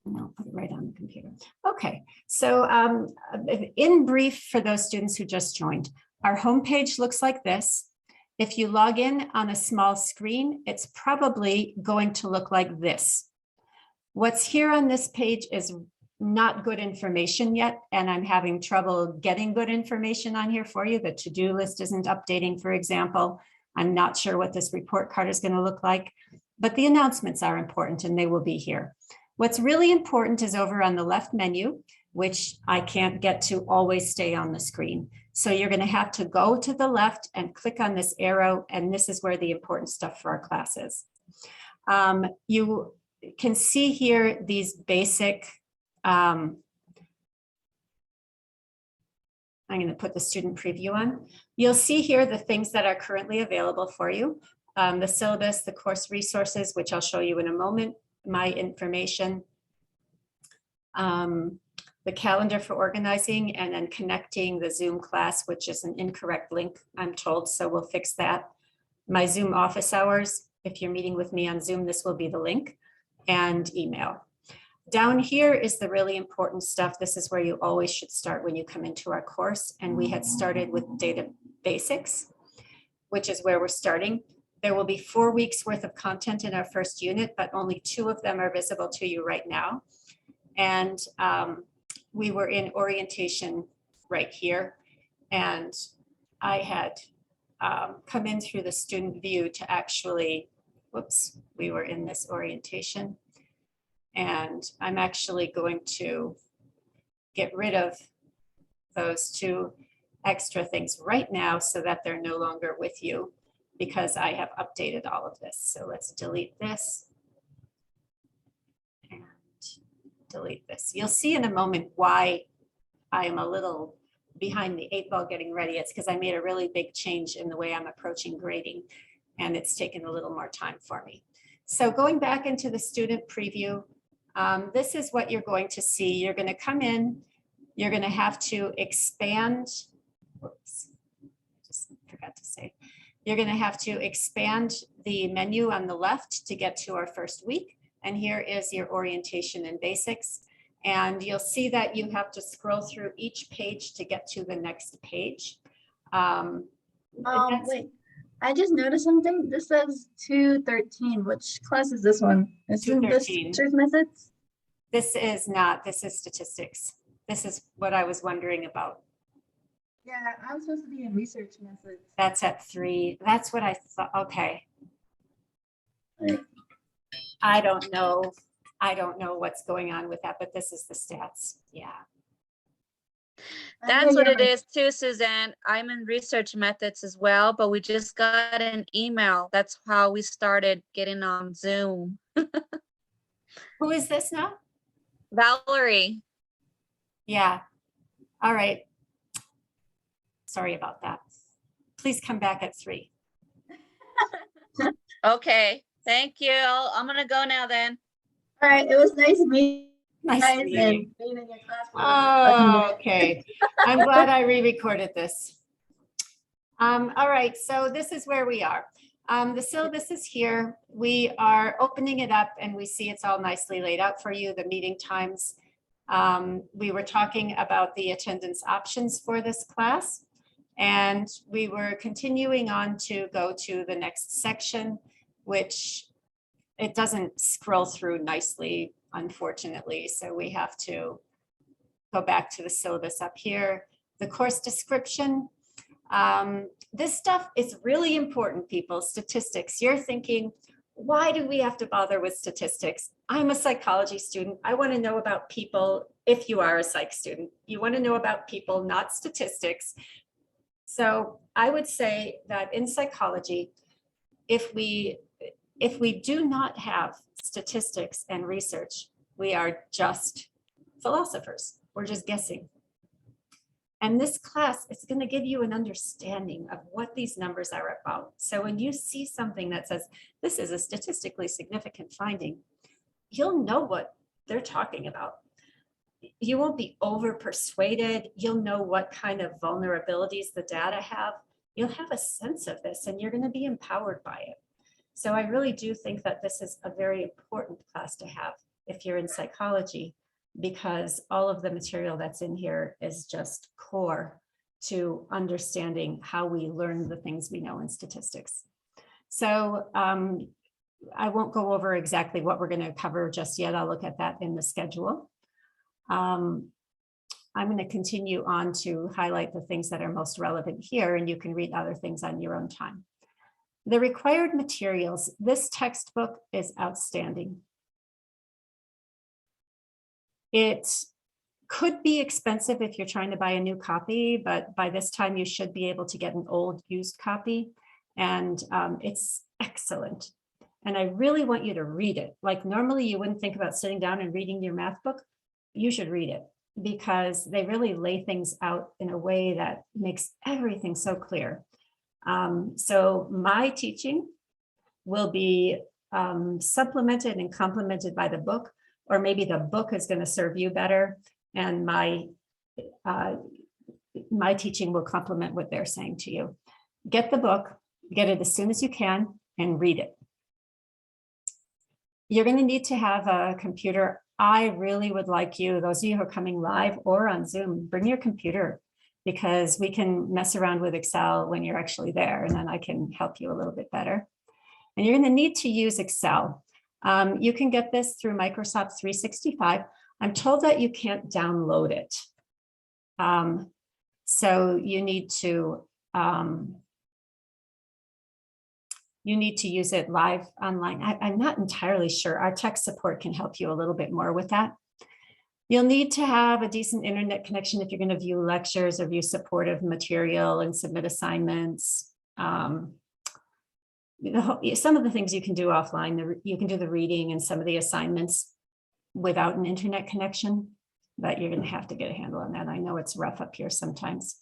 And I'll put it right on the computer. Okay, so in brief, for those students who just joined, our homepage looks like this. If you log in on a small screen, it's probably going to look like this. What's here on this page is not good information yet, and I'm having trouble getting good information on here for you. The to-do list isn't updating, for example. I'm not sure what this report card is going to look like, but the announcements are important and they will be here. What's really important is over on the left menu, which I can't get to always stay on the screen. So you're going to have to go to the left and click on this arrow, and this is where the important stuff for our class is. You can see here these basic, I'm going to put the student preview on. You'll see here the things that are currently available for you. The syllabus, the course resources, which I'll show you in a moment, my information, the calendar for organizing, and then connecting the Zoom class, which is an incorrect link, I'm told, so we'll fix that. My Zoom office hours, if you're meeting with me on Zoom, this will be the link, and email. Down here is the really important stuff. This is where you always should start when you come into our course, and we had started with data basics, which is where we're starting. There will be 4 weeks worth of content in our first unit, but only 2 of them are visible to you right now. And we were in orientation right here. And I had come in through the student view to actually, whoops, we were in this orientation. And I'm actually going to get rid of those 2 extra things right now so that they're no longer with you, because I have updated all of this. So let's delete this and delete this. You'll see in a moment why I am a little behind the 8 ball getting ready. It's because I made a really big change in the way I'm approaching grading, and it's taken a little more time for me. So going back into the student preview, this is what you're going to see. You're going to come in, you're going to have to expand. Whoops, just forgot to say. You're going to have to expand the menu on the left to get to our first week. And here is your orientation and basics. And you'll see that you have to scroll through each page to get to the next page. Wait, I just noticed something. This says 213. Which class is this one? Isn't this truth methods? This is not. This is statistics. This is what I was wondering about. Yeah, I'm supposed to be in research methods. That's at 3. That's what I thought. Okay. Right. I don't know. I don't know what's going on with that, but this is the stats. Yeah. That's what it is too, Suzanne. I'm in research methods as well, but we just got an email. That's how we started getting on Zoom. Who is this now? Valerie. Yeah. All right. Sorry about that. Please come back at 3. Okay. Thank you. I'm going to go now then. All right. It was nice meeting Nice you to guys meet and you. being in your class. Oh, okay. I'm glad I re-recorded this. All right, so this is where we are. The syllabus is here. We are opening it up and we see it's all nicely laid out for you, the meeting times. We were talking about the attendance options for this class, and we were continuing on to go to the next section, which it doesn't scroll through nicely, unfortunately. So we have to go back to the syllabus up here. The course description. This stuff is really important, people. Statistics. You're thinking, why do we have to bother with statistics? I'm a psychology student. I want to know about people. If you are a psych student, you want to know about people, not statistics. So I would say that in psychology, if we do not have statistics and research, we are just philosophers. We're just guessing. And this class is going to give you an understanding of what these numbers are about. So when you see something that says, this is a statistically significant finding, you'll know what they're talking about. You won't be over persuaded. You'll know what kind of vulnerabilities the data have. You'll have a sense of this and you're going to be empowered by it. So I really do think that this is a very important class to have if you're in psychology, because all of the material that's in here is just core to understanding how we learn the things we know in statistics. So I won't go over exactly what we're going to cover just yet. I'll look at that in the schedule. I'm going to continue on to highlight the things that are most relevant here, and you can read other things on your own time. The required materials. This textbook is outstanding. It could be expensive if you're trying to buy a new copy, but by this time you should be able to get an old used copy, and it's excellent. And I really want you to read it. Like normally you wouldn't think about sitting down and reading your math book. You should read it because they really lay things out in a way that makes everything so clear. So my teaching will be supplemented and complemented by the book, or maybe the book is going to serve you better, and my teaching will complement what they're saying to you. Get the book, get it as soon as you can, and read it. You're going to need to have a computer. I really would like you, those of you who are coming live or on Zoom, bring your computer, because we can mess around with Excel when you're actually there, and then I can help you a little bit better. And you're going to need to use Excel. You can get this through Microsoft 365. I'm told that you can't download it. So you need to use it live online. I'm not entirely sure. Our tech support can help you a little bit more with that. You'll need to have a decent internet connection if you're going to view lectures or view supportive material and submit assignments. Some of the things you can do offline, you can do the reading and some of the assignments without an internet connection, but you're going to have to get a handle on that. I know it's rough up here sometimes.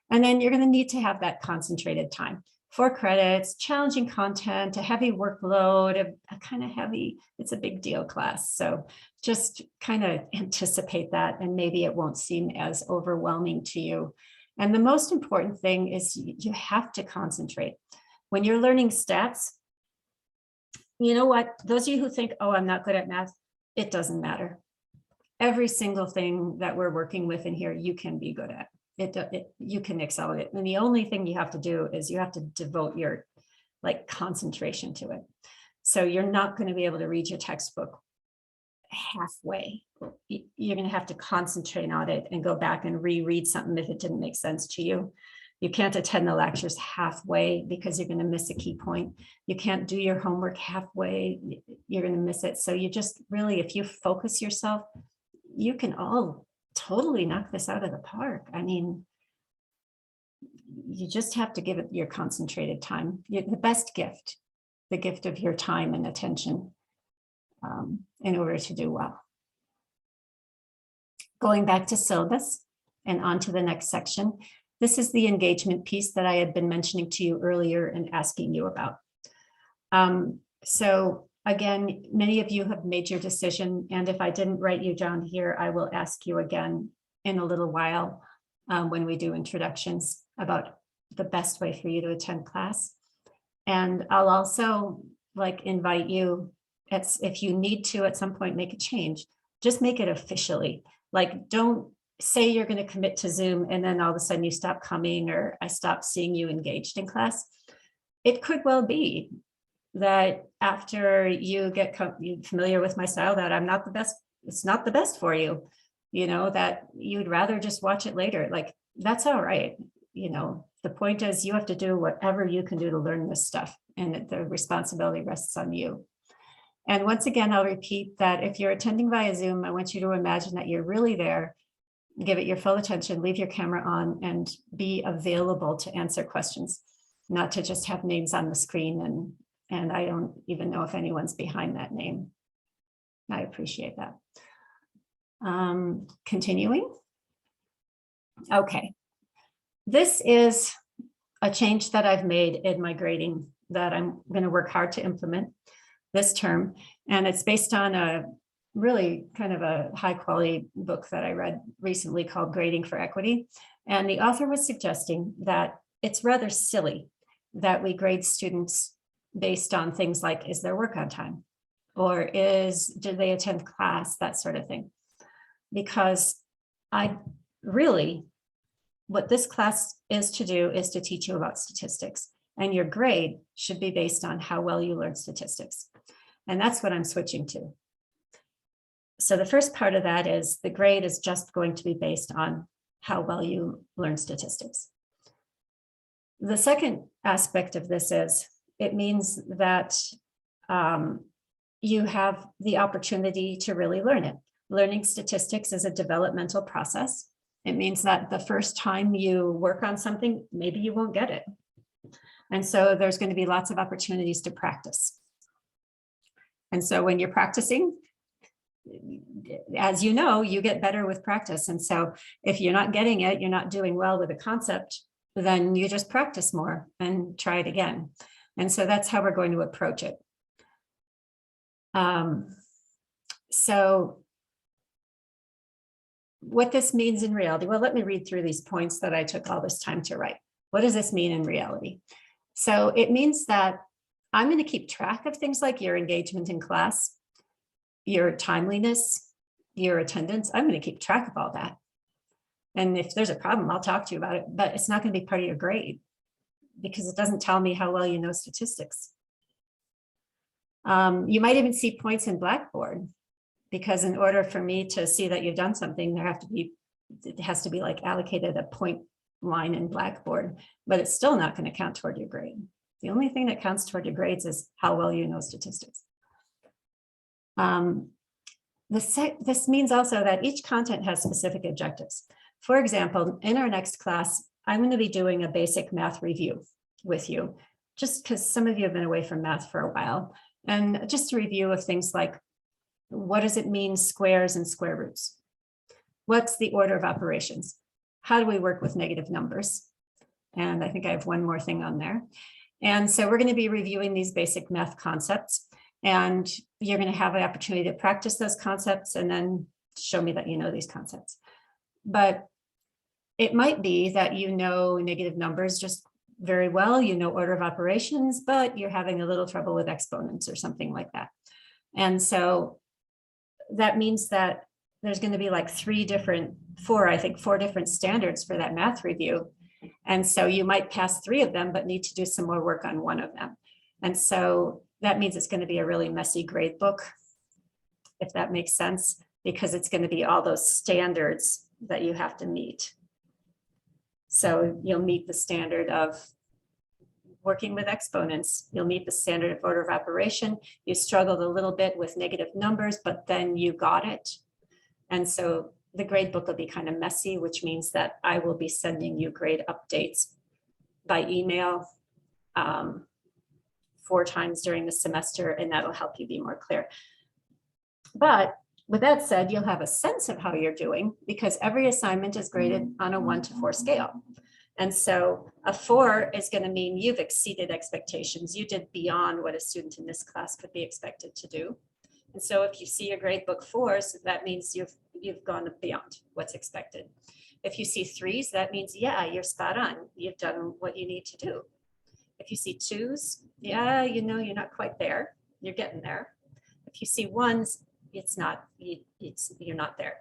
And then you're going to need to have that concentrated time. 4 credits, challenging content, a heavy workload, a kind of heavy, it's a big deal class. So just kind of anticipate that, and maybe it won't seem as overwhelming to you. And the most important thing is you have to concentrate. When you're learning stats, you know what? Those of you who think, oh, I'm not good at math, it doesn't matter. Every single thing that we're working with in here, you can be good at. You can excel at it. And the only thing you have to do is you have to devote your concentration to it. So you're not going to be able to read your textbook halfway. You're going to have to concentrate on it and go back and reread something if it didn't make sense to you. You can't attend the lectures halfway because you're going to miss a key point. You can't do your homework halfway. You're going to miss it. So you just really, if you focus yourself, you can all totally knock this out of the park. I mean, you just have to give it your concentrated time. The best gift, the gift of your time and attention in order to do well. Going back to syllabus and on to the next section. This is the engagement piece that I had been mentioning to you earlier and asking you about. So again, many of you have made your decision, and if I didn't write you down here, I will ask you again in a little while when we do introductions about the best way for you to attend class. And I'll also invite you, if you need to at some point make a change, just make it officially. Don't say you're going to commit to Zoom and then all of a sudden you stop coming, or I stop seeing you engaged in class. It could well be that after you get familiar with my style, that I'm not the best, it's not the best for you, that you'd rather just watch it later. That's all right. The point is you have to do whatever you can do to learn this stuff, and the responsibility rests on you. And once again, I'll repeat that if you're attending via Zoom, I want you to imagine that you're really there. Give it your full attention, leave your camera on, and be available to answer questions, not to just have names on the screen and I don't even know if anyone's behind that name. I appreciate that. Continuing. Okay. This is a change that I've made in my grading that I'm going to work hard to implement this term. And it's based on a really kind of a high quality book that I read recently called Grading for Equity. And the author was suggesting that it's rather silly that we grade students based on things like, is their work on time? Or do they attend class, that sort of thing. Because what this class is to do is to teach you about statistics, and your grade should be based on how well you learn statistics. And that's what I'm switching to. So the first part of that is the grade is just going to be based on how well you learn statistics. The second aspect of this is it means that you have the opportunity to really learn it. Learning statistics is a developmental process. It means that the first time you work on something, maybe you won't get it. And so there's going to be lots of opportunities to practice. And so when you're practicing, as you know, you get better with practice. And so if you're not getting it, you're not doing well with a concept, then you just practice more and try it again. And so that's how we're going to approach it. So what this means in reality, well, let me read through these points that I took all this time to write. What does this mean in reality? So it means that I'm going to keep track of things like your engagement in class, your timeliness, your attendance. I'm going to keep track of all that. And if there's a problem, I'll talk to you about it, but it's not going to be part of your grade because it doesn't tell me how well you know statistics. You might even see points in Blackboard, because in order for me to see that you've done something, it has to be like allocated a point line in Blackboard, but it's still not going to count toward your grade. The only thing that counts toward your grades is how well you know statistics. This means also that each content has specific objectives. For example, in our next class, I'm going to be doing a basic math review with you, just because some of you have been away from math for a while. And just a review of things like, what does it mean, squares and square roots? What's the order of operations? How do we work with negative numbers? And I think I have one more thing on there. And so we're going to be reviewing these basic math concepts, and you're going to have an opportunity to practice those concepts and then show me that you know these concepts. But it might be that you know negative numbers just very well, you know order of operations, but you're having a little trouble with exponents or something like that. And so that means that there's going to be like four different standards for that math review. And so you might pass 3 of them, but need to do some more work on 1 of them. And so that means it's going to be a really messy grade book, if that makes sense, because it's going to be all those standards that you have to meet. So you'll meet the standard of working with exponents. You'll meet the standard of order of operation. You struggled a little bit with negative numbers, but then you got it. And so the grade book will be kind of messy, which means that I will be sending you grade updates by email 4 times during the semester, and that'll help you be more clear. But with that said, you'll have a sense of how you're doing because every assignment is graded on a 1 to 4 scale. And so a 4 is going to mean you've exceeded expectations. You did beyond what a student in this class could be expected to do. And so if you see a grade book 4s, that means you've gone beyond what's expected. If you see 3s, that means, yeah, you're spot on. You've done what you need to do. If you see 2s, yeah, you know, you're not quite there. You're getting there. If you see 1s, you're not there.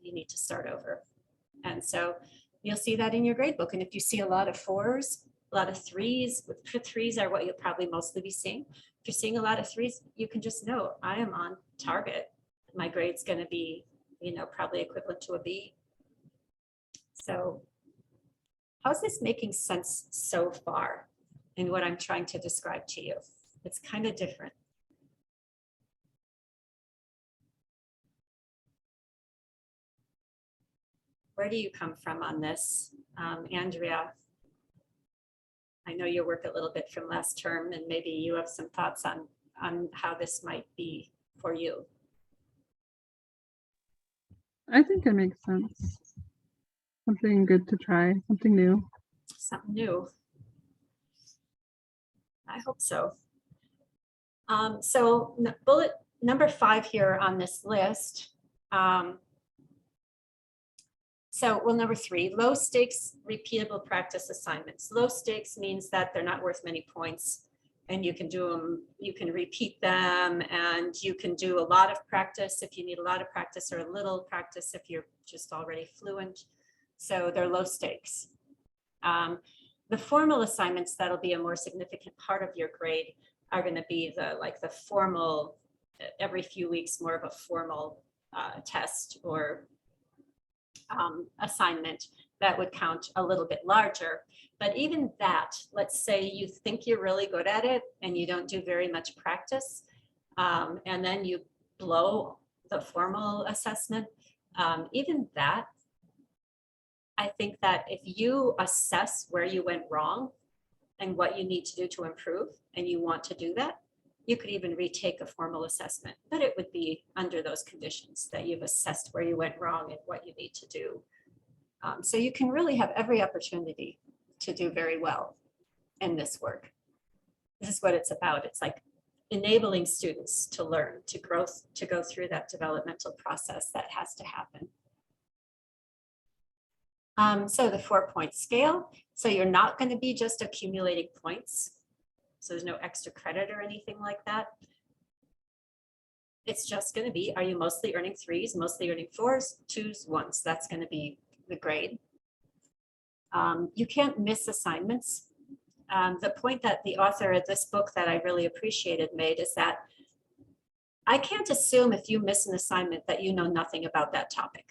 You need to start over. And so you'll see that in your grade book. And if you see a lot of 4s, a lot of 3s, 3s are what you'll probably mostly be seeing. If you're seeing a lot of 3s, you can just know I am on target. My grade's going to be, probably equivalent to a B. So how's this making sense so far in what I'm trying to describe to you? It's kind of different. Where do you come from on this? Andrea, I know you work a little bit from last term, and maybe you have some thoughts on how this might be for you. I think it makes sense. Something good to try, something new. Something new. I hope so. So bullet number 5 here on this list. Number 3, low stakes repeatable practice assignments. Low stakes means that they're not worth many points and you can do them, you can repeat them, and you can do a lot of practice if you need a lot of practice, or a little practice if you're just already fluent. So they're low stakes. The formal assignments that'll be a more significant part of your grade are going to be the formal, every few weeks, more of a formal test or assignment that would count a little bit larger. But even that, let's say you think you're really good at it and you don't do very much practice, and then you blow the formal assessment, even that, I think that if you assess where you went wrong and what you need to do to improve, and you want to do that, you could even retake a formal assessment, but it would be under those conditions that you've assessed where you went wrong and what you need to do. So you can really have every opportunity to do very well in this work. This is what it's about. It's like enabling students to learn, to go through that developmental process that has to happen. So the 4-point scale. So you're not going to be just accumulating points. So there's no extra credit or anything like that. It's just going to be, are you mostly earning 3s, mostly earning 4s, 2s, 1s? That's going to be the grade. You can't miss assignments. The point that the author of this book that I really appreciated made is that I can't assume if you miss an assignment that you know nothing about that topic.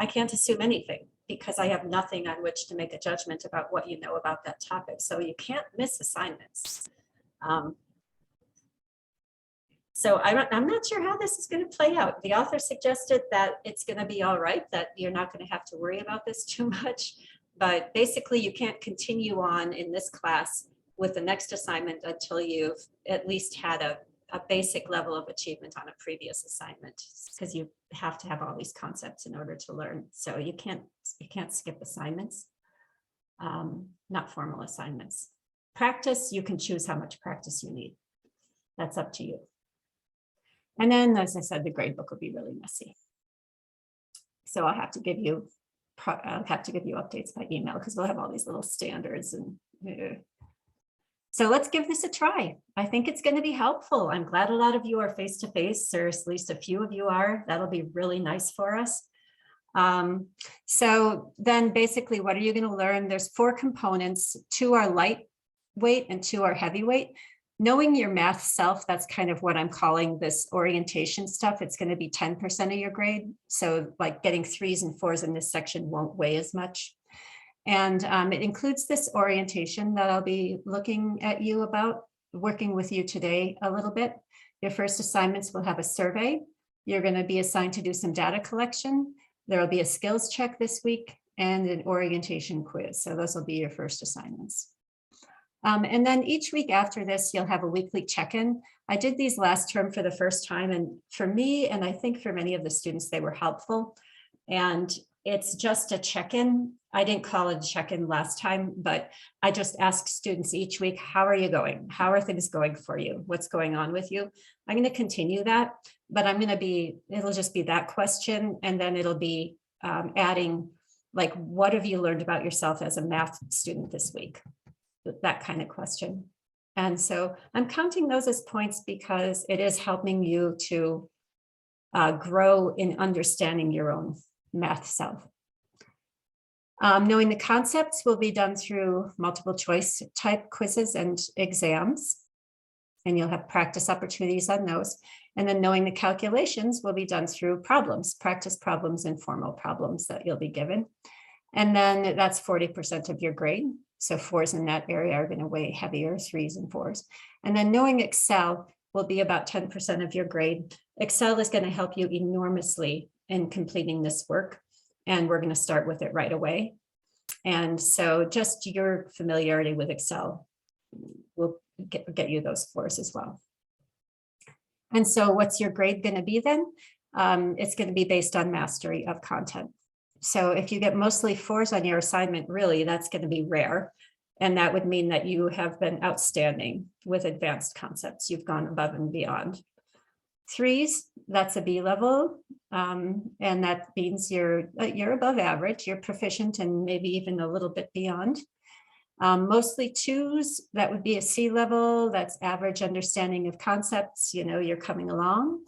I can't assume anything because I have nothing on which to make a judgment about what you know about that topic. So you can't miss assignments. So I'm not sure how this is going to play out. The author suggested that it's going to be all right, that you're not going to have to worry about this too much. But basically, you can't continue on in this class with the next assignment until you've at least had a basic level of achievement on a previous assignment, because you have to have all these concepts in order to learn. So you can't skip assignments, not formal assignments. Practice, you can choose how much practice you need. That's up to you. And then, as I said, the grade book will be really messy. So I'll have to give you updates by email because we'll have all these little standards and. So let's give this a try. I think it's going to be helpful. I'm glad a lot of you are face-to-face, or at least a few of you are. That'll be really nice for us. So then basically, what are you going to learn? There's 4 components. 2 are lightweight and 2 are heavyweight. Knowing your math self, that's kind of what I'm calling this orientation stuff. It's going to be 10% of your grade. So like getting 3s and 4s in this section won't weigh as much. And it includes this orientation that I'll be looking at you about, working with you today a little bit. Your first assignments will have a survey. You're going to be assigned to do some data collection. There will be a skills check this week and an orientation quiz. So those will be your first assignments. And then each week after this, you'll have a weekly check-in. I did these last term for the first time, and for me, and I think for many of the students, they were helpful. And it's just a check-in. I didn't call it a check-in last time, but I just ask students each week, how are you going? How are things going for you? What's going on with you? I'm going to continue that, but it'll just be that question. And then it'll be adding, like, what have you learned about yourself as a math student this week? That kind of question. And so I'm counting those as points because it is helping you to grow in understanding your own math self. Knowing the concepts will be done through multiple choice type quizzes and exams, and you'll have practice opportunities on those. And then knowing the calculations will be done through problems, practice problems and formal problems that you'll be given. And then that's 40% of your grade. So 4s in that area are going to weigh heavier, 3s and 4s. And then knowing Excel will be about 10% of your grade. Excel is going to help you enormously in completing this work. And we're going to start with it right away. And so just your familiarity with Excel will get you those 4s as well. And so what's your grade going to be then? It's going to be based on mastery of content. So if you get mostly 4s on your assignment, really, that's going to be rare. And that would mean that you have been outstanding with advanced concepts. You've gone above and beyond. 3s, that's a B level. And that means you're above average, you're proficient and maybe even a little bit beyond. Mostly twos, that would be a C level, that's average understanding of concepts, you know, you're coming along.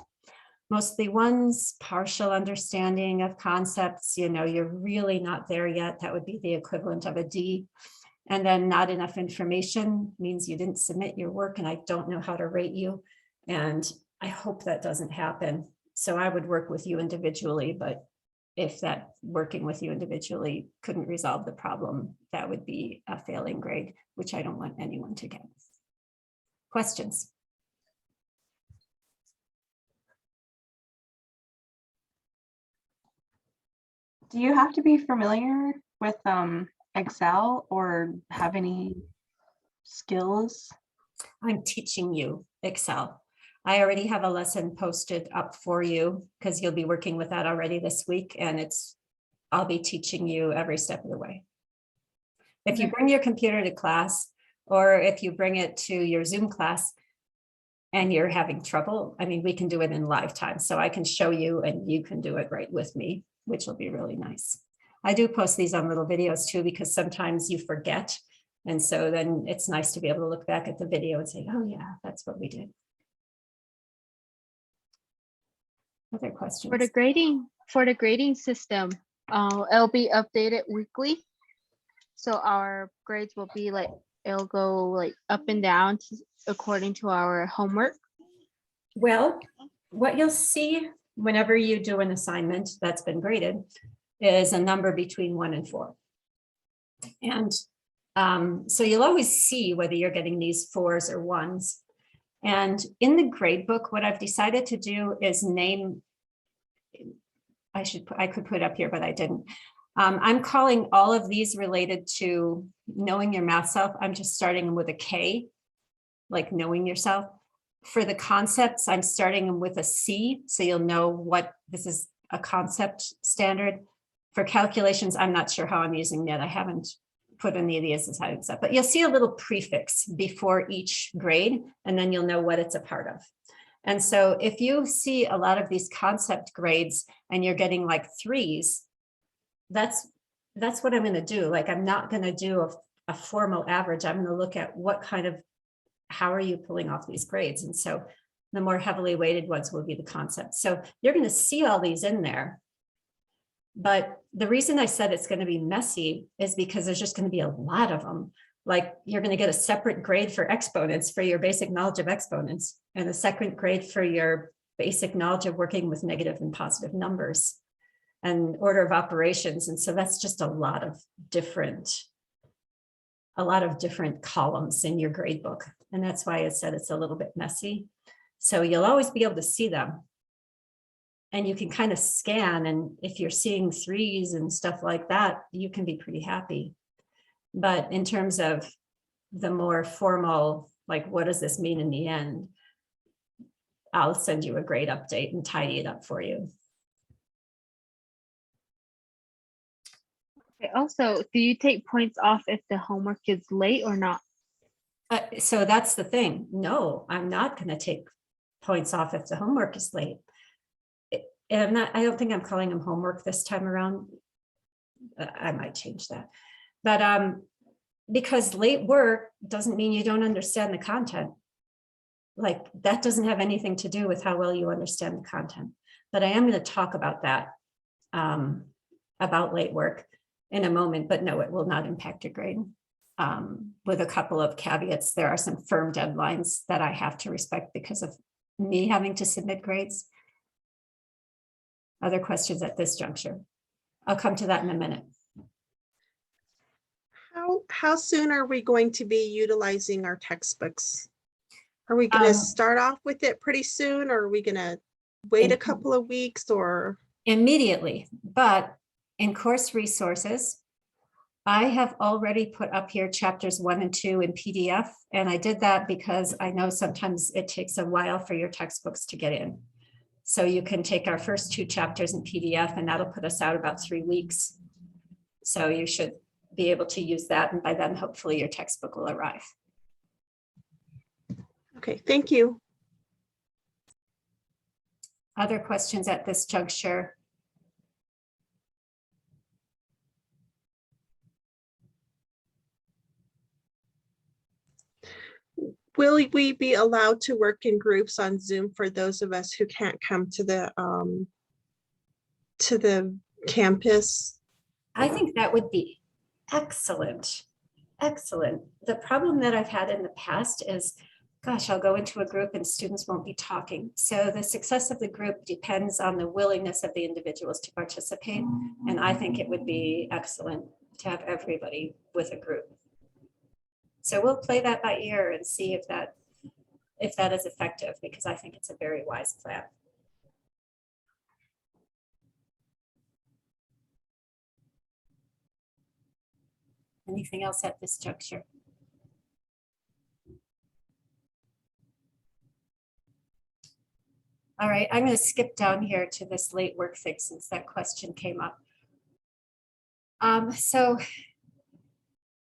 Mostly ones, partial understanding of concepts, you know, you're really not there yet, that would be the equivalent of a D. And then not enough information means you didn't submit your work and I don't know how to rate you. And I hope that doesn't happen. So I would work with you individually, but if that working with you individually couldn't resolve the problem, that would be a failing grade, which I don't want anyone to get. Questions? Do you have to be familiar with Excel or have any skills? I'm teaching you Excel. I already have a lesson posted up for you because you'll be working with that already this week, and I'll be teaching you every step of the way. If you bring your computer to class, or if you bring it to your Zoom class and you're having trouble, I mean, we can do it in live time. So I can show you and you can do it right with me, which will be really nice. I do post these on little videos too, because sometimes you forget. And so then it's nice to be able to look back at the video and say, oh yeah, that's what we did. Other questions? For the grading system, it'll be updated weekly. So our grades will be like, it'll go like up and down according to our homework. Well, what you'll see whenever you do an assignment that's been graded is a number between 1 and 4. And so you'll always see whether you're getting these 4s or 1s. And in the grade book, what I've decided to do is name, I could put up here, but I didn't. I'm calling all of these related to knowing your math self. I'm just starting with a K, like knowing yourself. For the concepts, I'm starting with a C, so you'll know what this is, a concept standard. For calculations, I'm not sure how I'm using that. I haven't put any of these aside, but you'll see a little prefix before each grade, and then you'll know what it's a part of. And so if you see a lot of these concept grades and you're getting like 3s, that's what I'm going to do. Like, I'm not going to do a formal average. I'm going to look at what kind of, how are you pulling off these grades? And so the more heavily weighted ones will be the concepts. So you're going to see all these in there. But the reason I said it's going to be messy is because there's just going to be a lot of them. Like, you're going to get a separate grade for exponents, for your basic knowledge of exponents, and a second grade for your basic knowledge of working with negative and positive numbers and order of operations. And so that's just a lot of different columns in your grade book. And that's why I said it's a little bit messy. So you'll always be able to see them. And you can kind of scan, and if you're seeing 3s and stuff like that, you can be pretty happy. But in terms of the more formal, like, what does this mean in the end? I'll send you a grade update and tidy it up for you. Okay, also, do you take points off if the homework is late or not? So that's the thing. No, I'm not going to take points off if the homework is late. And I don't think I'm calling them homework this time around. I might change that. But because late work doesn't mean you don't understand the content. Like, that doesn't have anything to do with how well you understand the content. But I am going to talk about that, about late work in a moment, but no, it will not impact your grade. With a couple of caveats, there are some firm deadlines that I have to respect because of me having to submit grades. Other questions at this juncture? I'll come to that in a minute. How soon are we going to be utilizing our textbooks? Are we going to start off with it pretty soon, or are we going to wait a couple of weeks, or? Immediately, but in course resources, I have already put up here chapters 1 and 2 in PDF, and I did that because I know sometimes it takes a while for your textbooks to get in. So you can take our first 2 chapters in PDF, and that'll put us out about 3 weeks. So you should be able to use that, and by then hopefully your textbook will arrive. Okay, thank you. Other questions at this juncture? Will we be allowed to work in groups on Zoom for those of us who can't come to the campus? I think that would be excellent. Excellent. The problem that I've had in the past is, gosh, I'll go into a group and students won't be talking. So the success of the group depends on the willingness of the individuals to participate. And I think it would be excellent to have everybody with a group. So we'll play that by ear and see if that is effective, because I think it's a very wise plan. Anything else at this juncture? All right, I'm going to skip down here to this late work thing since that question came up. So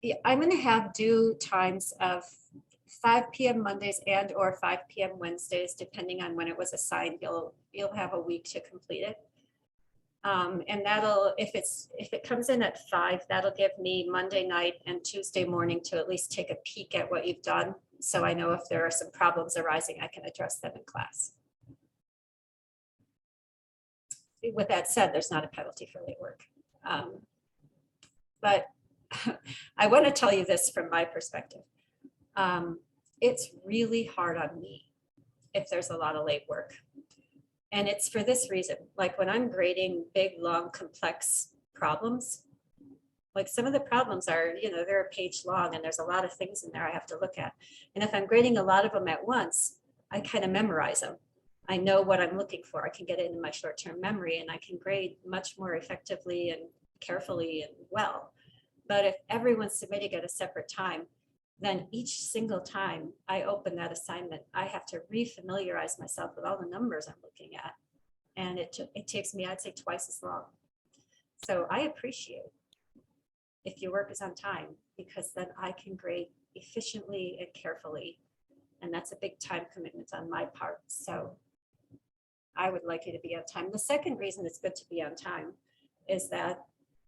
yeah, I'm going to have due times of 5 p.m. Mondays and or 5 p.m. Wednesdays, depending on when it was assigned. You'll have a week to complete it. And that'll, if it comes in at 5, that'll give me Monday night and Tuesday morning to at least take a peek at what you've done. So I know if there are some problems arising, I can address them in class. With that said, there's not a penalty for late work. But I want to tell you this from my perspective. It's really hard on me if there's a lot of late work. And it's for this reason, like when I'm grading big, long, complex problems, like some of the problems are, they're a page long and there's a lot of things in there I have to look at. And if I'm grading a lot of them at once, I kind of memorize them. I know what I'm looking for. I can get it in my short-term memory and I can grade much more effectively and carefully and well. But if everyone's submitting at a separate time, then each single time I open that assignment, I have to refamiliarize myself with all the numbers I'm looking at. And it takes me, I'd say, twice as long. So I appreciate if your work is on time, because then I can grade efficiently and carefully. And that's a big time commitment on my part. So I would like you to be on time. The second reason it's good to be on time is that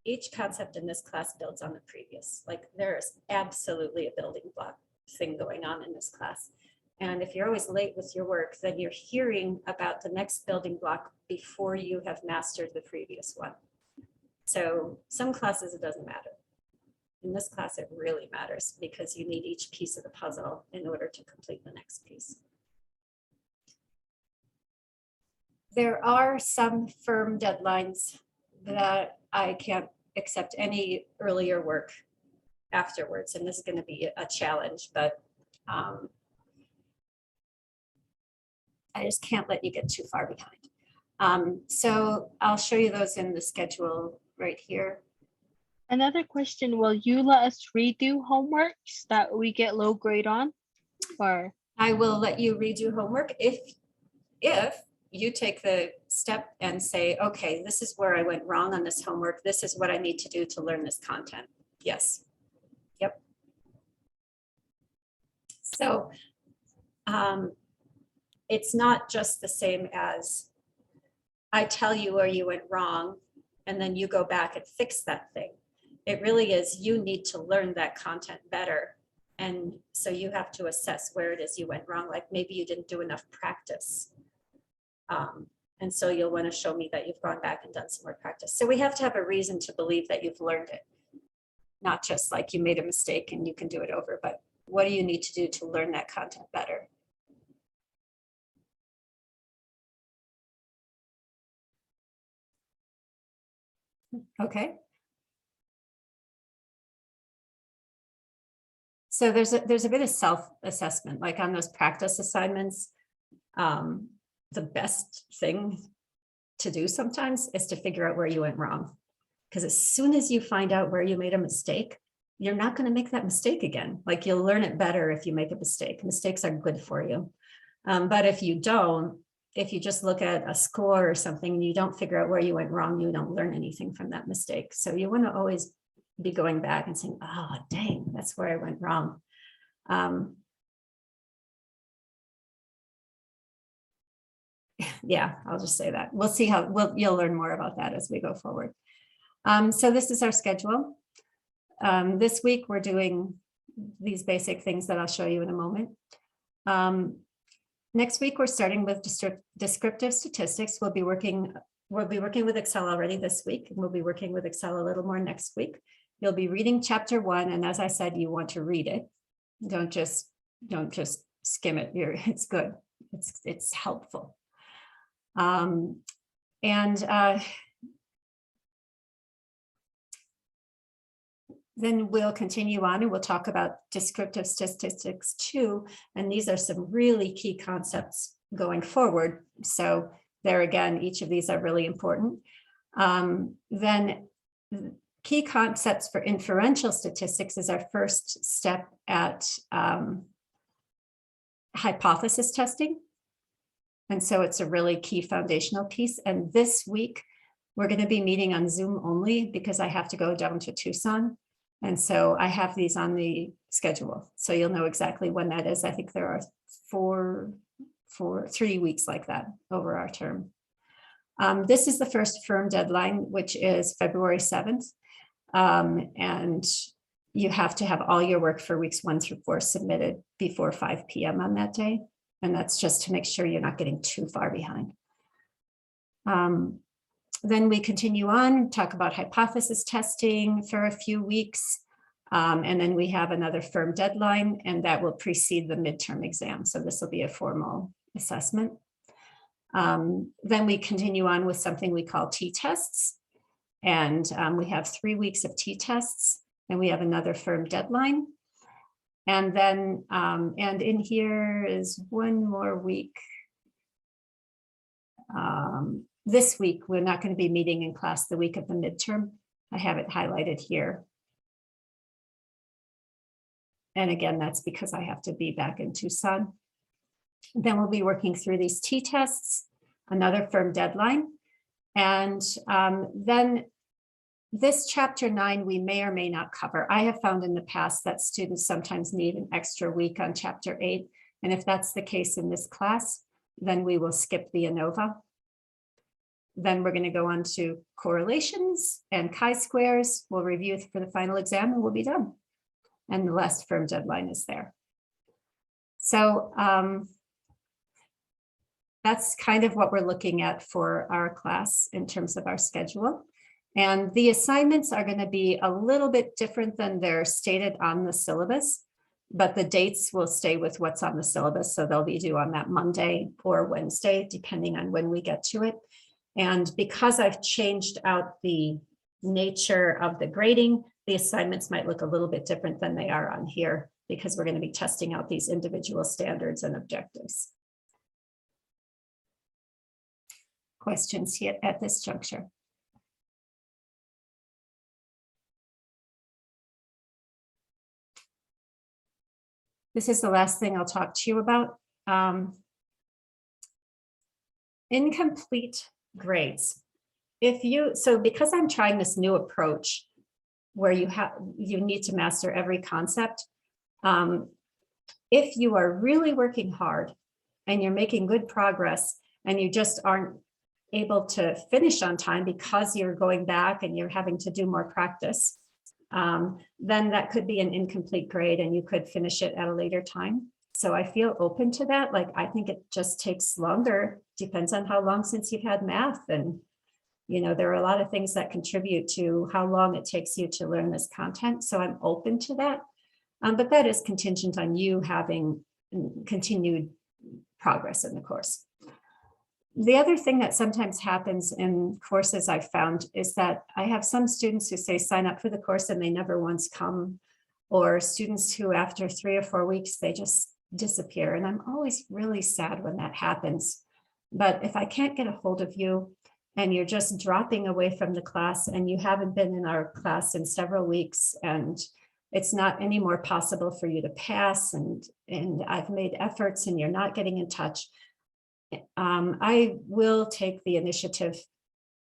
each concept in this class builds on the previous. Like there is absolutely a building block thing going on in this class. And if you're always late with your work, then you're hearing about the next building block before you have mastered the previous one. So some classes, it doesn't matter. In this class, it really matters because you need each piece of the puzzle in order to complete the next piece. There are some firm deadlines that I can't accept any earlier work afterwards. And this is going to be a challenge, but I just can't let you get too far behind. So I'll show you those in the schedule right here. Another question, will you let us redo homeworks that we get low grade on? Or I will let you redo homework if you take the step and say, okay, this is where I went wrong on this homework. This is what I need to do to learn this content. Yes. Yep. So it's not just the same as I tell you where you went wrong and then you go back and fix that thing. It really is, you need to learn that content better. And so you have to assess where it is you went wrong. Like maybe you didn't do enough practice. And so you'll want to show me that you've gone back and done some more practice. So we have to have a reason to believe that you've learned it. Not just like you made a mistake and you can do it over, but what do you need to do to learn that content better? Okay. So there's a bit of self-assessment, like on those practice assignments. The best thing to do sometimes is to figure out where you went wrong. Because as soon as you find out where you made a mistake, you're not going to make that mistake again. Like you'll learn it better if you make a mistake. Mistakes are good for you. But if you don't, if you just look at a score or something and you don't figure out where you went wrong, you don't learn anything from that mistake. So you want to always be going back and saying, oh, dang, that's where I went wrong. Yeah, I'll just say that. We'll see how you'll learn more about that as we go forward. So this is our schedule. This week, we're doing these basic things that I'll show you in a moment. Next week, we're starting with descriptive statistics. We'll be working with Excel already this week, and we'll be working with Excel a little more next week. You'll be reading chapter 1, and as I said, you want to read it. Don't just skim it. It's good. It's helpful. Then we'll continue on and we'll talk about descriptive statistics too. And these are some really key concepts going forward. So there again, each of these are really important. Then key concepts for inferential statistics is our first step at hypothesis testing. And so it's a really key foundational piece. And this week, we're going to be meeting on Zoom only because I have to go down to Tucson. And so I have these on the schedule. So you'll know exactly when that is. I think there are 3 weeks like that over our term. This is the first firm deadline, which is February 7th. And you have to have all your work for weeks 1 through 4 submitted before 5 p.m. on that day. And that's just to make sure you're not getting too far behind. Then we continue on, talk about hypothesis testing for a few weeks. And then we have another firm deadline, and that will precede the midterm exam. So this will be a formal assessment. Then we continue on with something we call t-tests. And we have 3 weeks of t-tests, and we have another firm deadline. And then, and in here is one more week. This week, we're not going to be meeting in class the week of the midterm. I have it highlighted here. And again, that's because I have to be back in Tucson. Then we'll be working through these t-tests, another firm deadline. And then this chapter 9, we may or may not cover. I have found in the past that students sometimes need an extra week on chapter 8. And if that's the case in this class, then we will skip the ANOVA. Then we're going to go on to correlations and chi-squares. We'll review for the final exam and we'll be done. And the last firm deadline is there. So that's kind of what we're looking at for our class in terms of our schedule. And the assignments are going to be a little bit different than they're stated on the syllabus, but the dates will stay with what's on the syllabus. So they'll be due on that Monday or Wednesday, depending on when we get to it. And because I've changed out the nature of the grading, the assignments might look a little bit different than they are on here, because we're going to be testing out these individual standards and objectives. Questions here at this juncture? This is the last thing I'll talk to you about. Incomplete grades. Because I'm trying this new approach where you need to master every concept. If you are really working hard and you're making good progress and you just aren't able to finish on time because you're going back and you're having to do more practice, then that could be an incomplete grade and you could finish it at a later time. So I feel open to that. Like, I think it just takes longer, depends on how long since you've had math. And, you know, there are a lot of things that contribute to how long it takes you to learn this content. So I'm open to that. But that is contingent on you having continued progress in the course. The other thing that sometimes happens in courses I've found is that I have some students who say sign up for the course and they never once come, or students who after 3 or 4 weeks, they just disappear. And I'm always really sad when that happens. But if I can't get a hold of you and you're just dropping away from the class and you haven't been in our class in several weeks and it's not anymore possible for you to pass, and I've made efforts and you're not getting in touch, I will take the initiative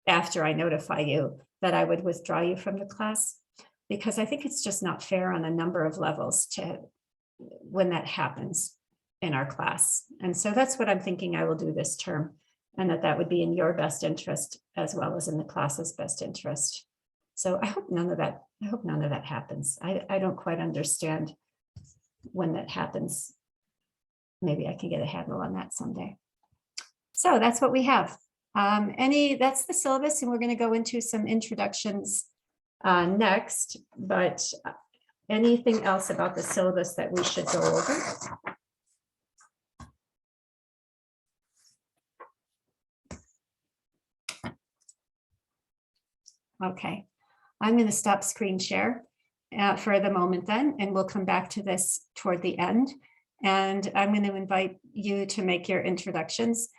after I notify you that I would withdraw you from the class, because I think it's just not fair on a number of levels when that happens in our class. And so that's what I'm thinking I will do this term, and that would be in your best interest as well as in the class's best interest. So I hope none of that happens. I don't quite understand when that happens. maybe I can get a handle on that someday. So that's what we have. That's the syllabus, and we're going to go into some introductions next, but anything else about the syllabus that we should go over? Okay, I'm going to stop screen share for the moment then, and we'll come back to this toward the end. And I'm going to invite you to make your introductions.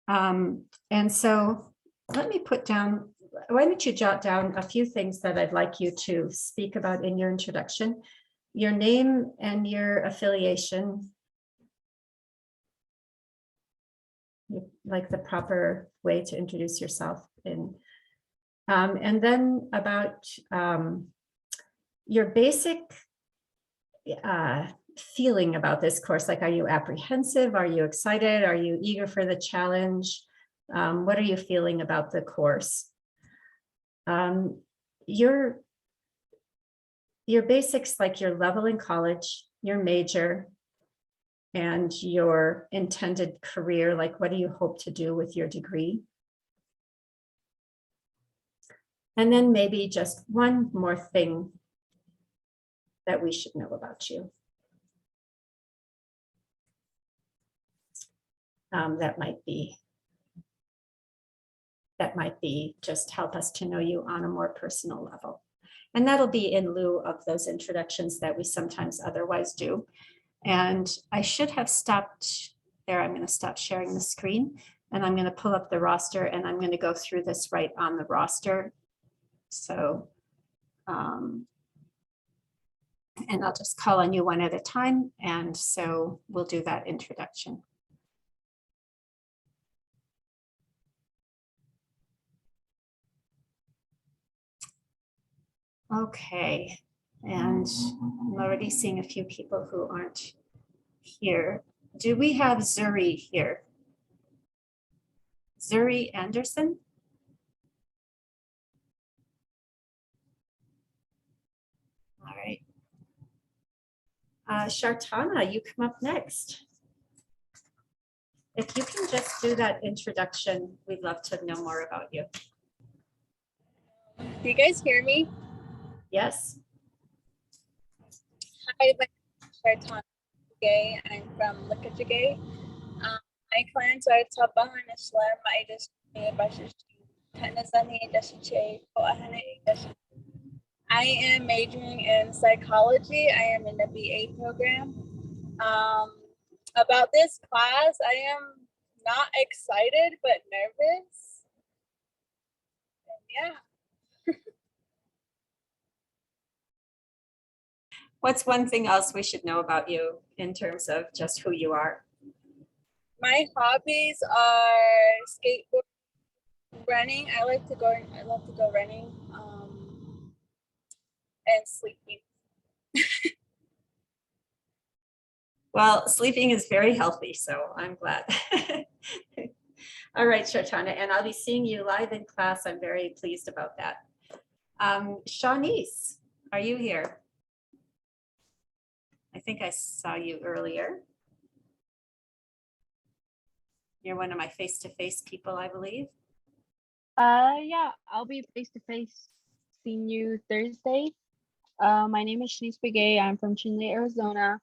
And so let me put down, why don't you jot down a few things that I'd like you to speak about in your introduction, your name and your affiliation, like the proper way to introduce yourself in. And then about your basic feeling about this course. Like, are you apprehensive? Are you excited? Are you eager for the challenge? What are you feeling about the course? Your basics, like your level in college, your major, and your intended career, like what do you hope to do with your degree? And then maybe just one more thing that we should know about you. That might be just help us to know you on a more personal level. And that'll be in lieu of those introductions that we sometimes otherwise do. And I should have stopped there. I'm going to stop sharing the screen, and I'm going to pull up the roster, and I'm going to go through this right on the roster. So, and I'll just call on you one at a time. And so we'll do that introduction. Okay, and I'm already seeing a few people who aren't here. Do we have Zuri here? Zuri Anderson? All right. Shartana, you come up next. If you can just do that introduction, we'd love to know more about you. Do you guys hear me? Yes. Hi, my name is Shartana Gay. I'm from Likajigay. My clients are Tabahan Islam, I am majoring in psychology. I am in the BA program. About this class, I am not excited, but nervous. And yeah. What's one thing else we should know about you in terms of just who you are? My hobbies are skateboarding, running. I love to go running, and sleeping. Well, sleeping is very healthy, so I'm glad. All right, Shartana, and I'll be seeing you live in class. I'm very pleased about that. Shawnice, are you here? I think I saw you earlier. You're one of my face-to-face people, I believe. Yeah, I'll be face-to-face seeing you Thursday. My name is Shanice Begay. I'm from Chinle, Arizona.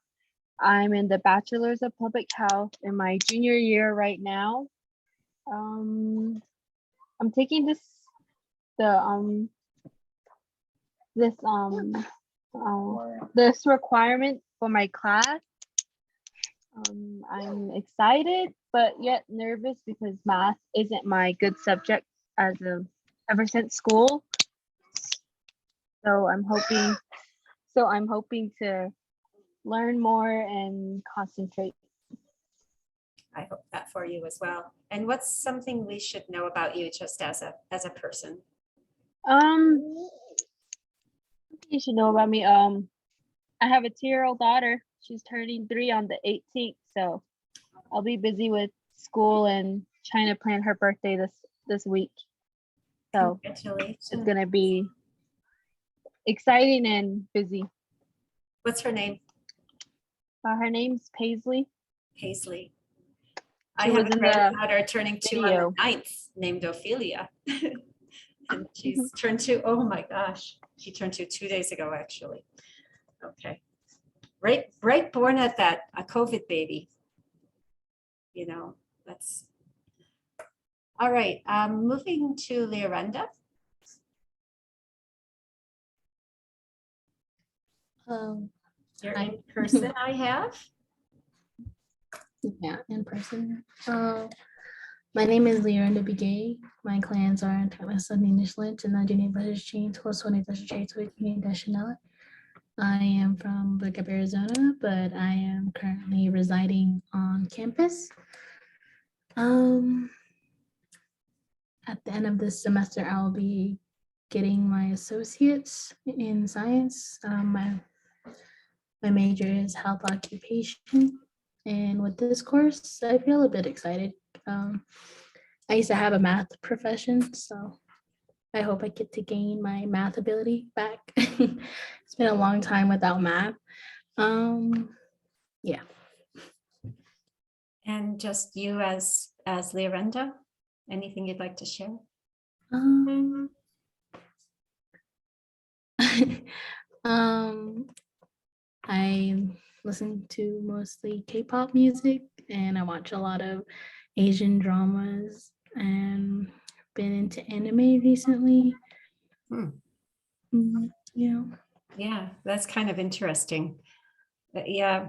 I'm in the Bachelor's of Public Health in my junior year right now. I'm taking this requirement for my class. I'm excited, but yet nervous because math isn't my good subject ever since school. So I'm hoping to learn more and concentrate. I hope that for you as well. And what's something we should know about you just as a person? You should know about me. I have a 2-year-old daughter. She's turning 3 on the 18th, so I'll be busy with school and trying to plan her birthday this week. So Congratulations. it's gonna be exciting and busy. What's her name? Her name's Paisley. Paisley. I She have was a in the granddaughter turning 2 on video. the 9th named Ophelia. And she's turned 2, oh my gosh, she turned 2 days ago, actually. Okay. Right born at that, a COVID baby. You know, that's. All right, moving to Leorenda. You're Hi. in person, I have. Yeah, in person. My name is Leonda Bigay. My clans are Tanasa Nishlant and Najini Bashchin, Torsoni Dashay, Twiki Dashanella. I am from Bookup, Arizona, but I am currently residing on campus. At the end of this semester, I'll be getting my associates in science. My major is health occupation. And with this course, I feel a bit excited. I used to have a math profession, so I hope I get to gain my math ability back. It's been a long time without math. Yeah. And just you as Leorenda, anything you'd like to share? Um, I listen to mostly K-pop music and I watch a lot of Asian dramas and been into anime recently. Yeah. Yeah, that's kind of interesting. But yeah.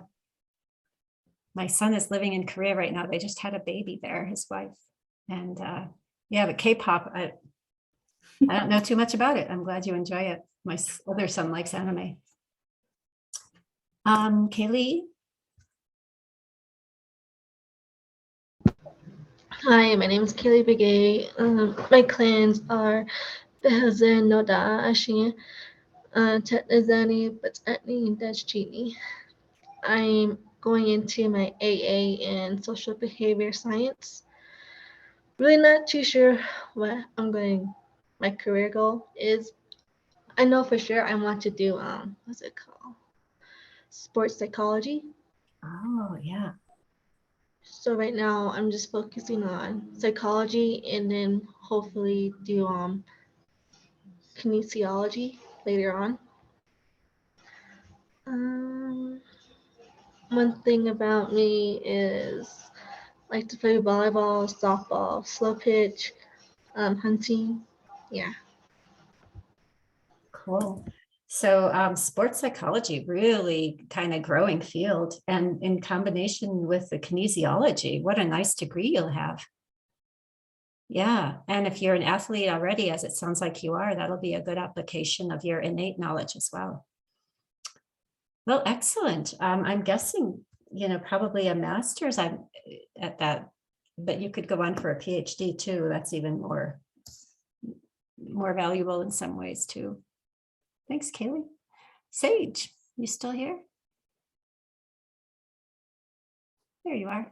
My son is living in Korea right now. They just had a baby there, his wife. And yeah, but K-pop, I don't know too much about it. I'm glad you enjoy it. My other son likes anime. Kaylee? Hi, my name is Kaylee Begay. My clans are Behazen, Noda, Ashin, Tetnazani, Batani, and Dashchini. I'm going into my AA in social behavior science. Really not too sure what my career goal is. I know for sure I want to do, what's it called? Sports psychology. Oh, yeah. So right now I'm just focusing on psychology and then hopefully do kinesiology later on. One thing about me is I like to play volleyball, softball, slow pitch, hunting. Yeah. Cool. So sports psychology, really kind of growing field, and in combination with the kinesiology, what a nice degree you'll have. Yeah, and if you're an athlete already, as it sounds like you are, that'll be a good application of your innate knowledge as well. Well, excellent. I'm guessing, probably a master's at that, but you could go on for a PhD too. That's even more valuable in some ways too. Thanks, Kaylee. Sage, you still here? There you are.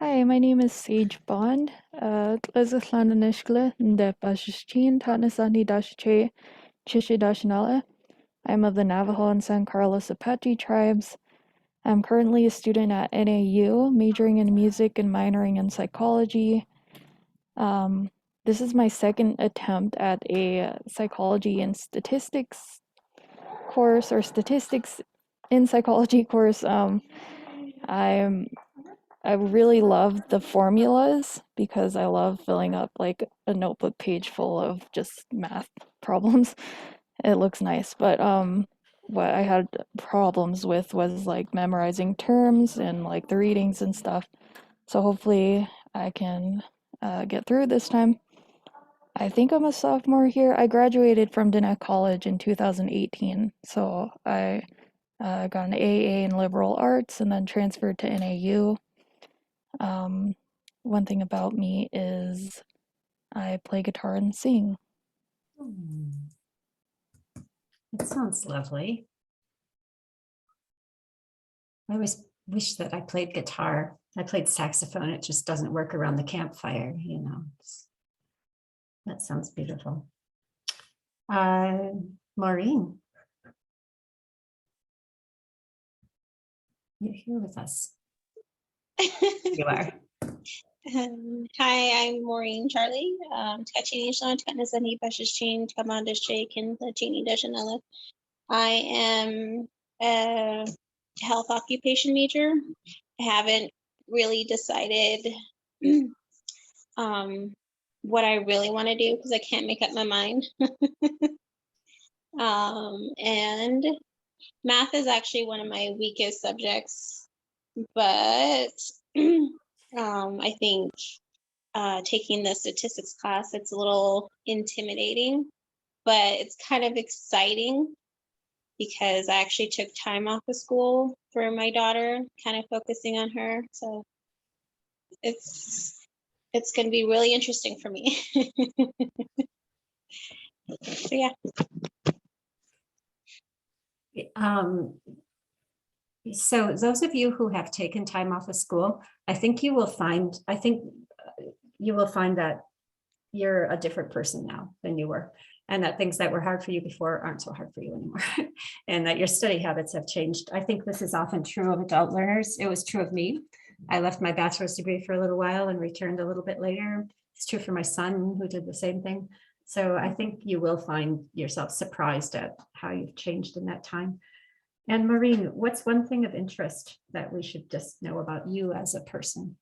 Hi, my name is Sage Bond. I'm of the Navajo and San Carlos Apache tribes. I'm currently a student at NAU, majoring in music and minoring in psychology. This is my second attempt at a psychology and statistics course, or statistics in psychology course. I really love the formulas because I love filling up like a notebook page full of just math problems. It looks nice, but what I had problems with was like memorizing terms and like the readings and stuff. So hopefully I can get through this time. I think I'm a sophomore here. I graduated from Diné College in 2018, so I got an AA in liberal arts and then transferred to NAU. One thing about me is I play guitar and sing. That sounds lovely. I always wish that I played guitar. I played saxophone. It just doesn't work around the campfire, That sounds beautiful. Maureen, you're here with us. You are. Hi, I'm Maureen Charlie. Tkachini Islam, Tkatnazani, Bashashin, Kamandash Jake, and Latini Dashanella. I am a health occupation major. I haven't really decided what I really want to do because I can't make up my mind. And math is actually one of my weakest subjects, but I think taking the statistics class, it's a little intimidating, but it's kind of exciting because I actually took time off of school for my daughter, kind of focusing on her. So it's going to be really interesting for me. So yeah. So those of you who have taken time off of school, I think you will find that you're a different person now than you were, and that things that were hard for you before aren't so hard for you anymore, and that your study habits have changed. I think this is often true of adult learners. It was true of me. I left my bachelor's degree for a little while and returned a little bit later. It's true for my son, who did the same thing. So I think you will find yourself surprised at how you've changed in that time. And Maureen, what's one thing of interest that we should just know about you as a person?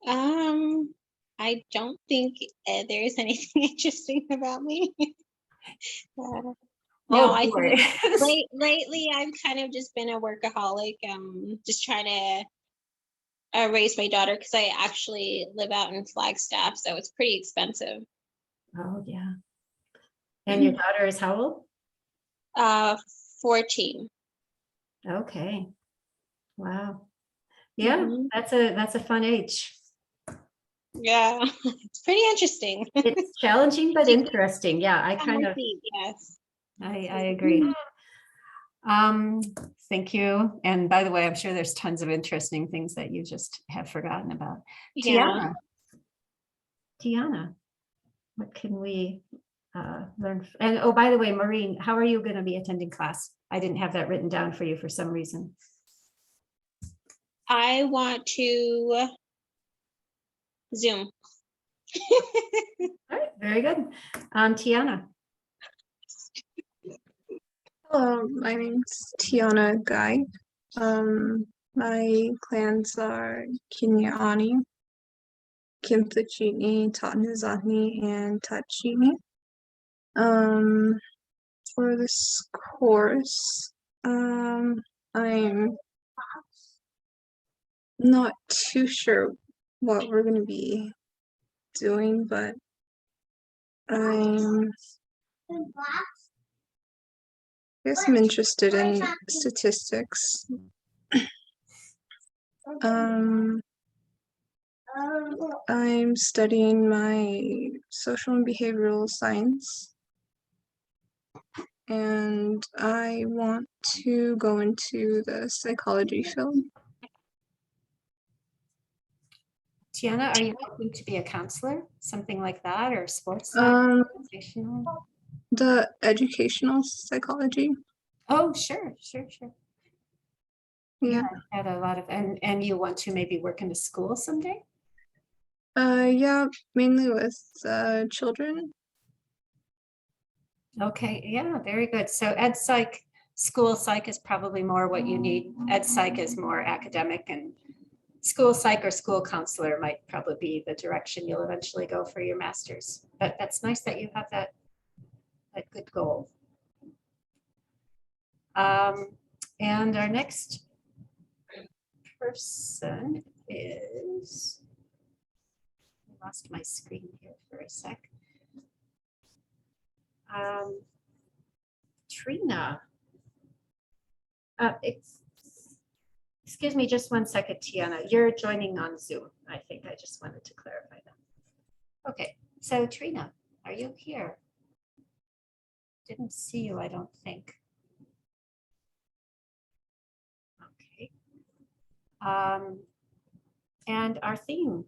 I don't think there is anything interesting about me. No, I think lately I've kind of just been a workaholic. Just trying to raise my daughter because I actually live out in Flagstaff, so it's pretty expensive. Oh yeah. And your daughter is how old? 14. Okay. Wow. Yeah, that's a fun age. Yeah, it's pretty interesting. It's challenging but interesting. Yeah, I kind of yes. I agree. Thank you. And by the way, I'm sure there's tons of interesting things that you just have forgotten about. Yeah. Tiana, what can we learn? And oh, by the way, Maureen, how are you going to be attending class? I didn't have that written down for you for some reason. I want to Zoom. All right, very good. Tiana. Hello, my name's Tiana Guy. My clans are Kinyani, Kimthachini, Tatnazani, and Tachini. For this course, I'm not too sure what we're going to be doing, but I guess I'm interested in statistics. I'm studying my social and behavioral science, and I want to go into the psychology field. Tiana, are you hoping to be a counselor, something like that, or sports? The educational psychology. Oh, sure. Yeah. I had a lot of, and you want to maybe work in a school someday? Yeah, mainly with children. Okay, yeah, very good. So ed psych, school psych is probably more what you need. Ed psych is more academic, and school psych or school counselor might probably be the direction you'll eventually go for your master's. But that's nice that you have that good goal. And our next person is, I lost my screen here for a sec. Trina. Excuse me just one second, Tiana. You're joining on Zoom. I think I just wanted to clarify that. Okay, so Trina, are you here? Didn't see you, I don't think. Okay. And our theme.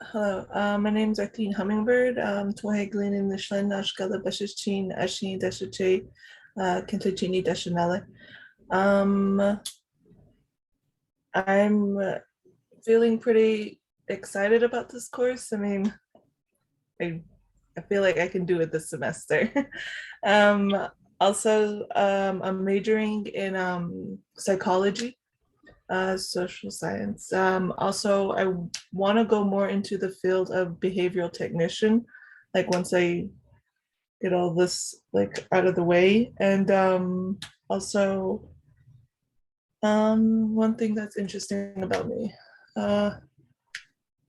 Hello, my name is Arlene Hummingbird. Twaheglin in the Shlen Nashgala Bashichin Ashni Dashache Cantuccini Deschanel. I'm feeling pretty excited about this course. I mean, I feel like I can do it this semester. Also, I'm majoring in psychology, social science. Also, I want to go more into the field of behavioral technician, like once I get all this like out of the way. And also, one thing that's interesting about me,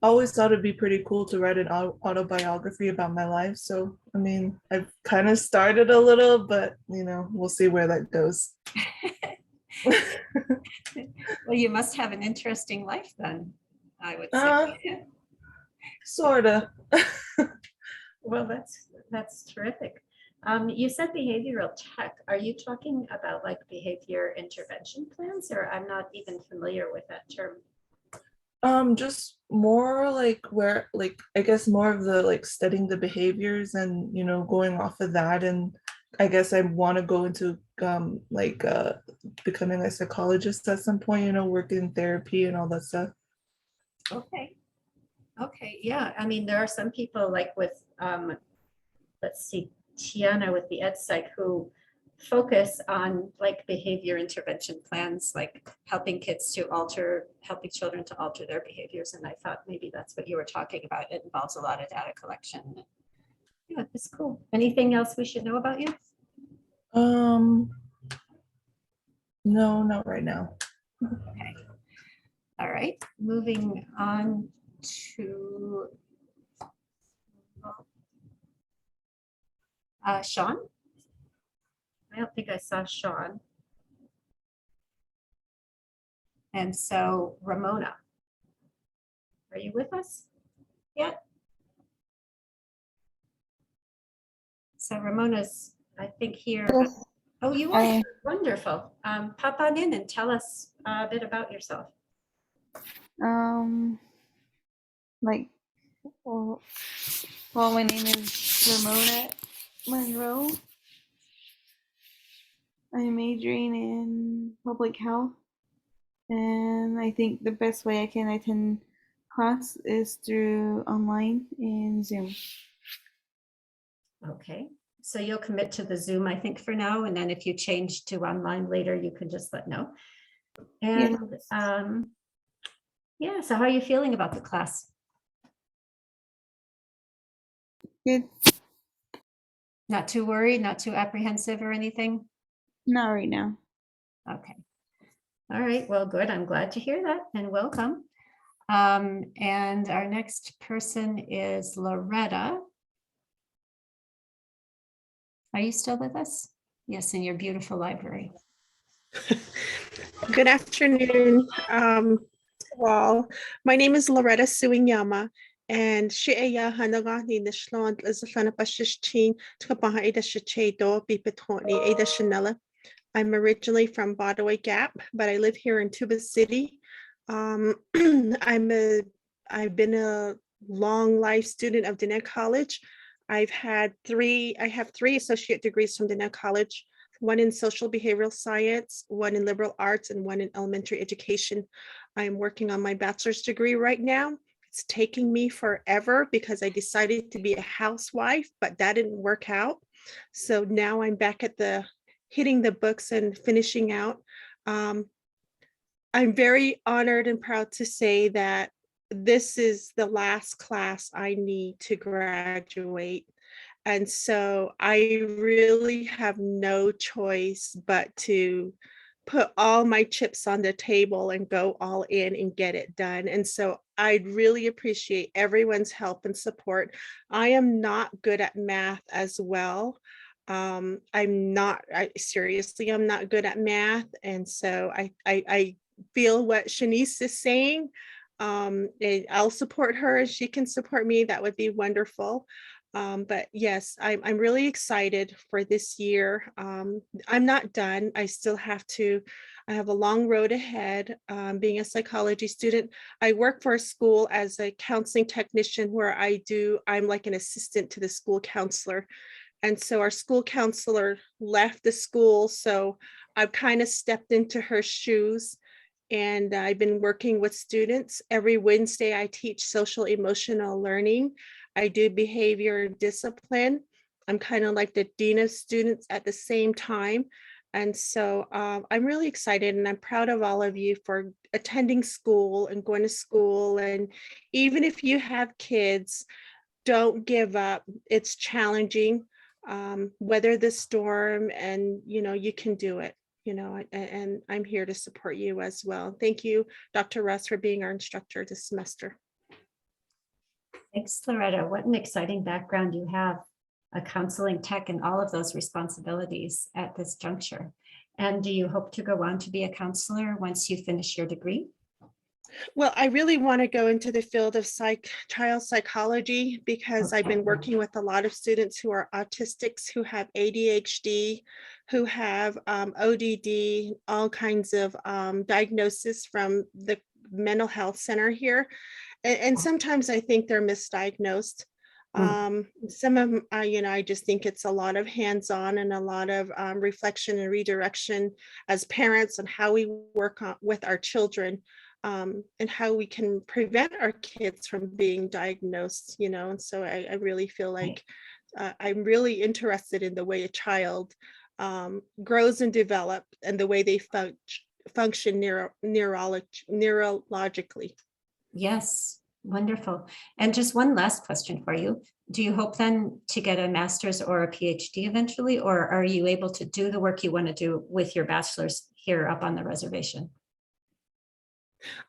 always thought it'd be pretty cool to write an autobiography about my life. So, I mean, I've kind of started a little, but we'll see where that goes. Well, you must have an interesting life then, I would say. Sorta. Well, that's terrific. You said behavioral tech. Are you talking about like behavior intervention plans, or I'm not even familiar with that term? Just more like where, like, I guess more of the like studying the behaviors and going off of that. And I guess I want to go into becoming a psychologist at some point, working in therapy and all that stuff. Okay. Okay, yeah. I mean, there are some people like with, let's see, Tiana with the Ed Psych who focus on like behavior intervention plans, like helping children to alter their behaviors. And I thought maybe that's what you were talking about. It involves a lot of data collection. Yeah, it's cool. Anything else we should know about you? No, not right now. Okay. All right, moving on to Sean. I don't think I saw Sean. And so Ramona, are you with us yet? So Ramona's, I think, here. Yes. Oh, you are. Wonderful. Pop on in and tell us a bit about yourself. Well, my name is Ramona Monroe. I'm majoring in public health, and I think the best way I can attend class is through online and Zoom. Okay, so you'll commit to the Zoom, I think, for now, and then if you change to online later, you can just let know. And yeah, so how are you feeling about the class? Good. Not too worried, not too apprehensive or anything? Not right now. Okay. All right, well, good. I'm glad to hear that and welcome. And our next person is Loretta. Are you still with us? Yes, in your beautiful library. Good afternoon. Well, my name is Loretta Suinyama, and Shiaya Hanaga ni Nishlon Izlana Pashishchin Tkabaha Ada Shichedo Bipetoni Ada Chanela. I'm originally from Bodaway Gap, but I live here in Tuba City. I've been a long life student of Diné College. I have three associate degrees from Diné College, one in social behavioral science, one in liberal arts, and one in elementary education. I'm working on my bachelor's degree right now. It's taking me forever because I decided to be a housewife, but that didn't work out. So now I'm back at hitting the books and finishing out. I'm very honored and proud to say that this is the last class I need to graduate. And so I really have no choice but to put all my chips on the table and go all in and get it done. And so I'd really appreciate everyone's help and support. I am not good at math as well. Seriously, I'm not good at math. And so I feel what Shanice is saying. And I'll support her and she can support me. That would be wonderful. But yes, I'm really excited for this year. I'm not done. I have a long road ahead. Being a psychology student, I work for a school as a counseling technician where I'm like an assistant to the school counselor. And so our school counselor left the school. So I've kind of stepped into her shoes. And I've been working with students. Every Wednesday, I teach social emotional learning. I do behavior and discipline. I'm kind of like the dean of students at the same time. And so I'm really excited, and I'm proud of all of you for attending school and going to school. And even if you have kids, don't give up. It's challenging. Weather the storm, and you can do it. And I'm here to support you as well. Thank you, Dr. Russ, for being our instructor this semester. Thanks, Loretta. What an exciting background you have, a counseling tech and all of those responsibilities at this juncture. And do you hope to go on to be a counselor once you finish your degree? Well, I really want to go into the field of child psychology, because I've been working with a lot of students who are autistics, who have ADHD, who have ODD, all kinds of diagnoses from the mental health center here. And sometimes I think they're misdiagnosed. Some of them, I just think it's a lot of hands-on and a lot of reflection and redirection as parents on how we work with our children. And how we can prevent our kids from being diagnosed, and so I really feel like I'm really interested in the way a child grows and develops, and the way they function neurologically. Yes, wonderful. And just one last question for you. Do you hope then to get a master's or a PhD eventually, or are you able to do the work you want to do with your bachelor's here up on the reservation?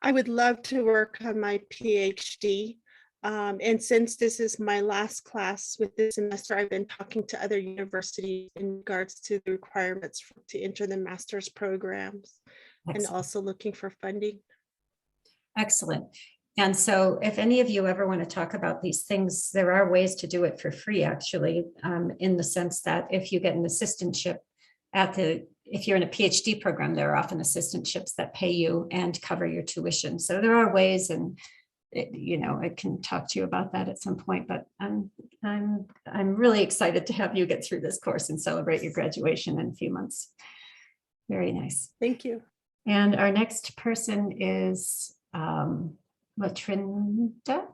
I would love to work on my PhD. And since this is my last class with this semester, I've been talking to other universities in regards to the requirements to enter the master's programs. Excellent. And also looking for funding. Excellent. And so if any of you ever want to talk about these things, there are ways to do it for free, actually, in the sense that if you get an assistantship if you're in a PhD program, there are often assistantships that pay you and cover your tuition. So there are ways, and I can talk to you about that at some point, but I'm really excited to have you get through this course and celebrate your graduation in a few months. Very nice. Thank you. And our next person is Latrinda.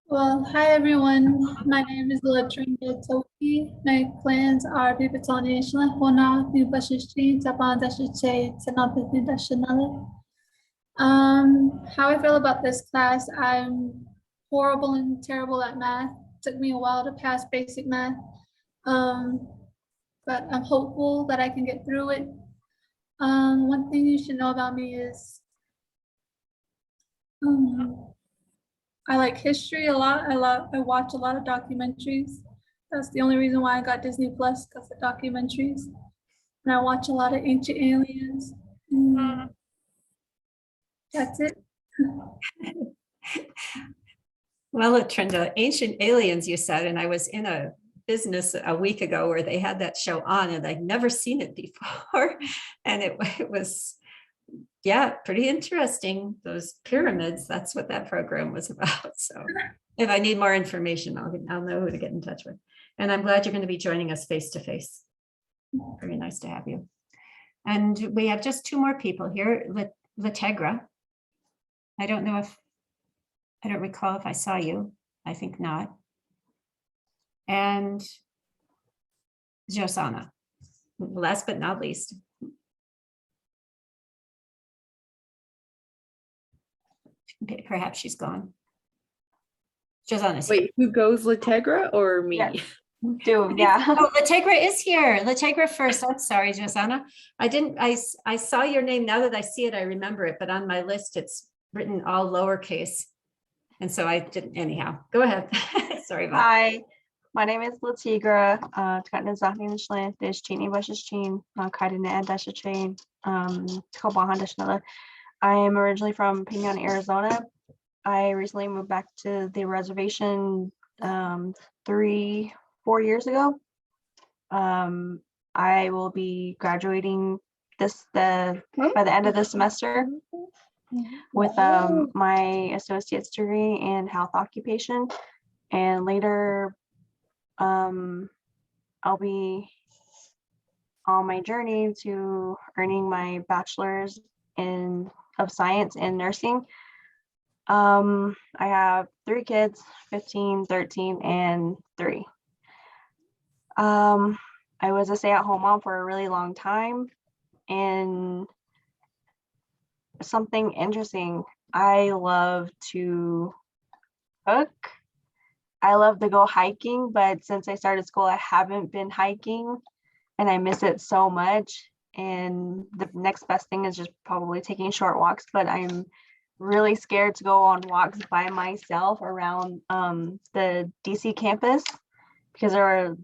Well, hi everyone. My name is Latrinda Toki. My plans are Bibatoniashla, Hona, Bibashishi, Tabandashiche, Tanapidashanale. How I feel about this class, I'm horrible and terrible at math. It took me a while to pass basic math. But I'm hopeful that I can get through it. One thing you should know about me is I like history a lot. I watch a lot of documentaries. That's the only reason why I got Disney Plus, because of documentaries. And I watch a lot of Ancient Aliens. That's it. Well, Latrinda, Ancient Aliens, you said, and I was in a business a week ago where they had that show on, and I'd never seen it before. And it was, yeah, pretty interesting. Those pyramids, that's what that program was about. So if I need more information, I'll know who to get in touch with. And I'm glad you're going to be joining us face to face. Very nice to have you. And we have just two more people here. Lategra. I don't recall if I saw you. I think not. And Josana, last but not least. Okay, perhaps she's gone. Josana. Wait, who goes, Lategra or me? Yeah. Oh, Lategra is here. Lategra first. I'm sorry, Josana. I saw your name. Now that I see it, I remember it, but on my list, it's written all lowercase. And so I didn't, anyhow, go ahead. Sorry about that. Hi, my name is Lategra. I am originally from Pinon, Arizona. I recently moved back to the reservation 3-4 years ago. I will be graduating by the end of this semester. with my associate's degree in health occupation. And later, I'll be on my journey to earning my bachelor's of science in nursing. I have 3 kids, 15, 13, and 3. I was a stay-at-home mom for a really long time, and something interesting, I love to cook. I love to go hiking, but since I started school, I haven't been hiking and I miss it so much. And the next best thing is just probably taking short walks, but I'm really scared to go on walks by myself around the DC campus because there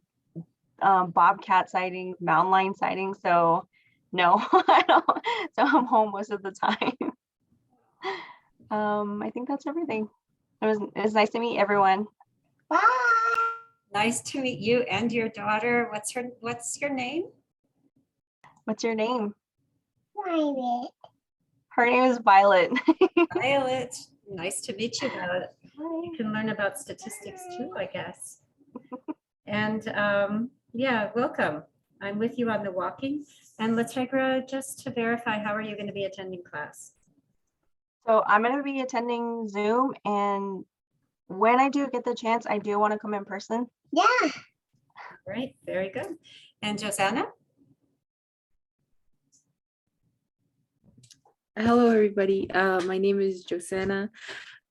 are bobcat sightings, mountain lion sightings. So no, I don't. So I'm home most of the time. I think that's everything. It was nice to meet everyone. Nice to meet you and your daughter. What's your name? What's your name? Violet. Her name is Violet. Violet. Nice to meet you, Violet. You can learn about statistics too, I guess. And yeah, welcome. I'm with you on the walking. And Lategra, just to verify, how are you going to be attending class? So I'm going to be attending Zoom, and when I do get the chance, I do want to come in person. Yeah. Great, very good. And Josanna? Hello, everybody. My name is Josanna.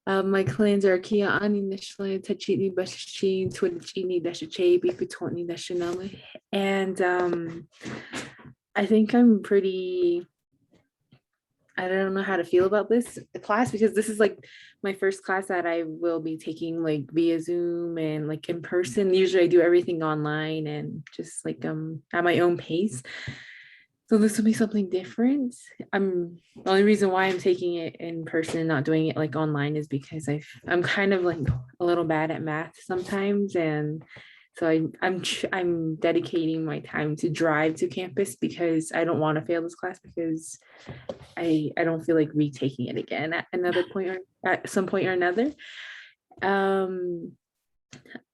My clans are Kia'ani Nishlan, Tachini Bashichin, Twitchini Dashache, Bipitoni Nationale. And I think I'm pretty, I don't know how to feel about this class because this is like my first class that I will be taking like via Zoom and like in person. Usually I do everything online and just like at my own pace. So this will be something different. The only reason why I'm taking it in person and not doing it like online is because I'm kind of like a little bad at math sometimes, and so I'm dedicating my time to drive to campus because I don't want to fail this class I'm I don't feel like retaking it again at another point or at some point or another.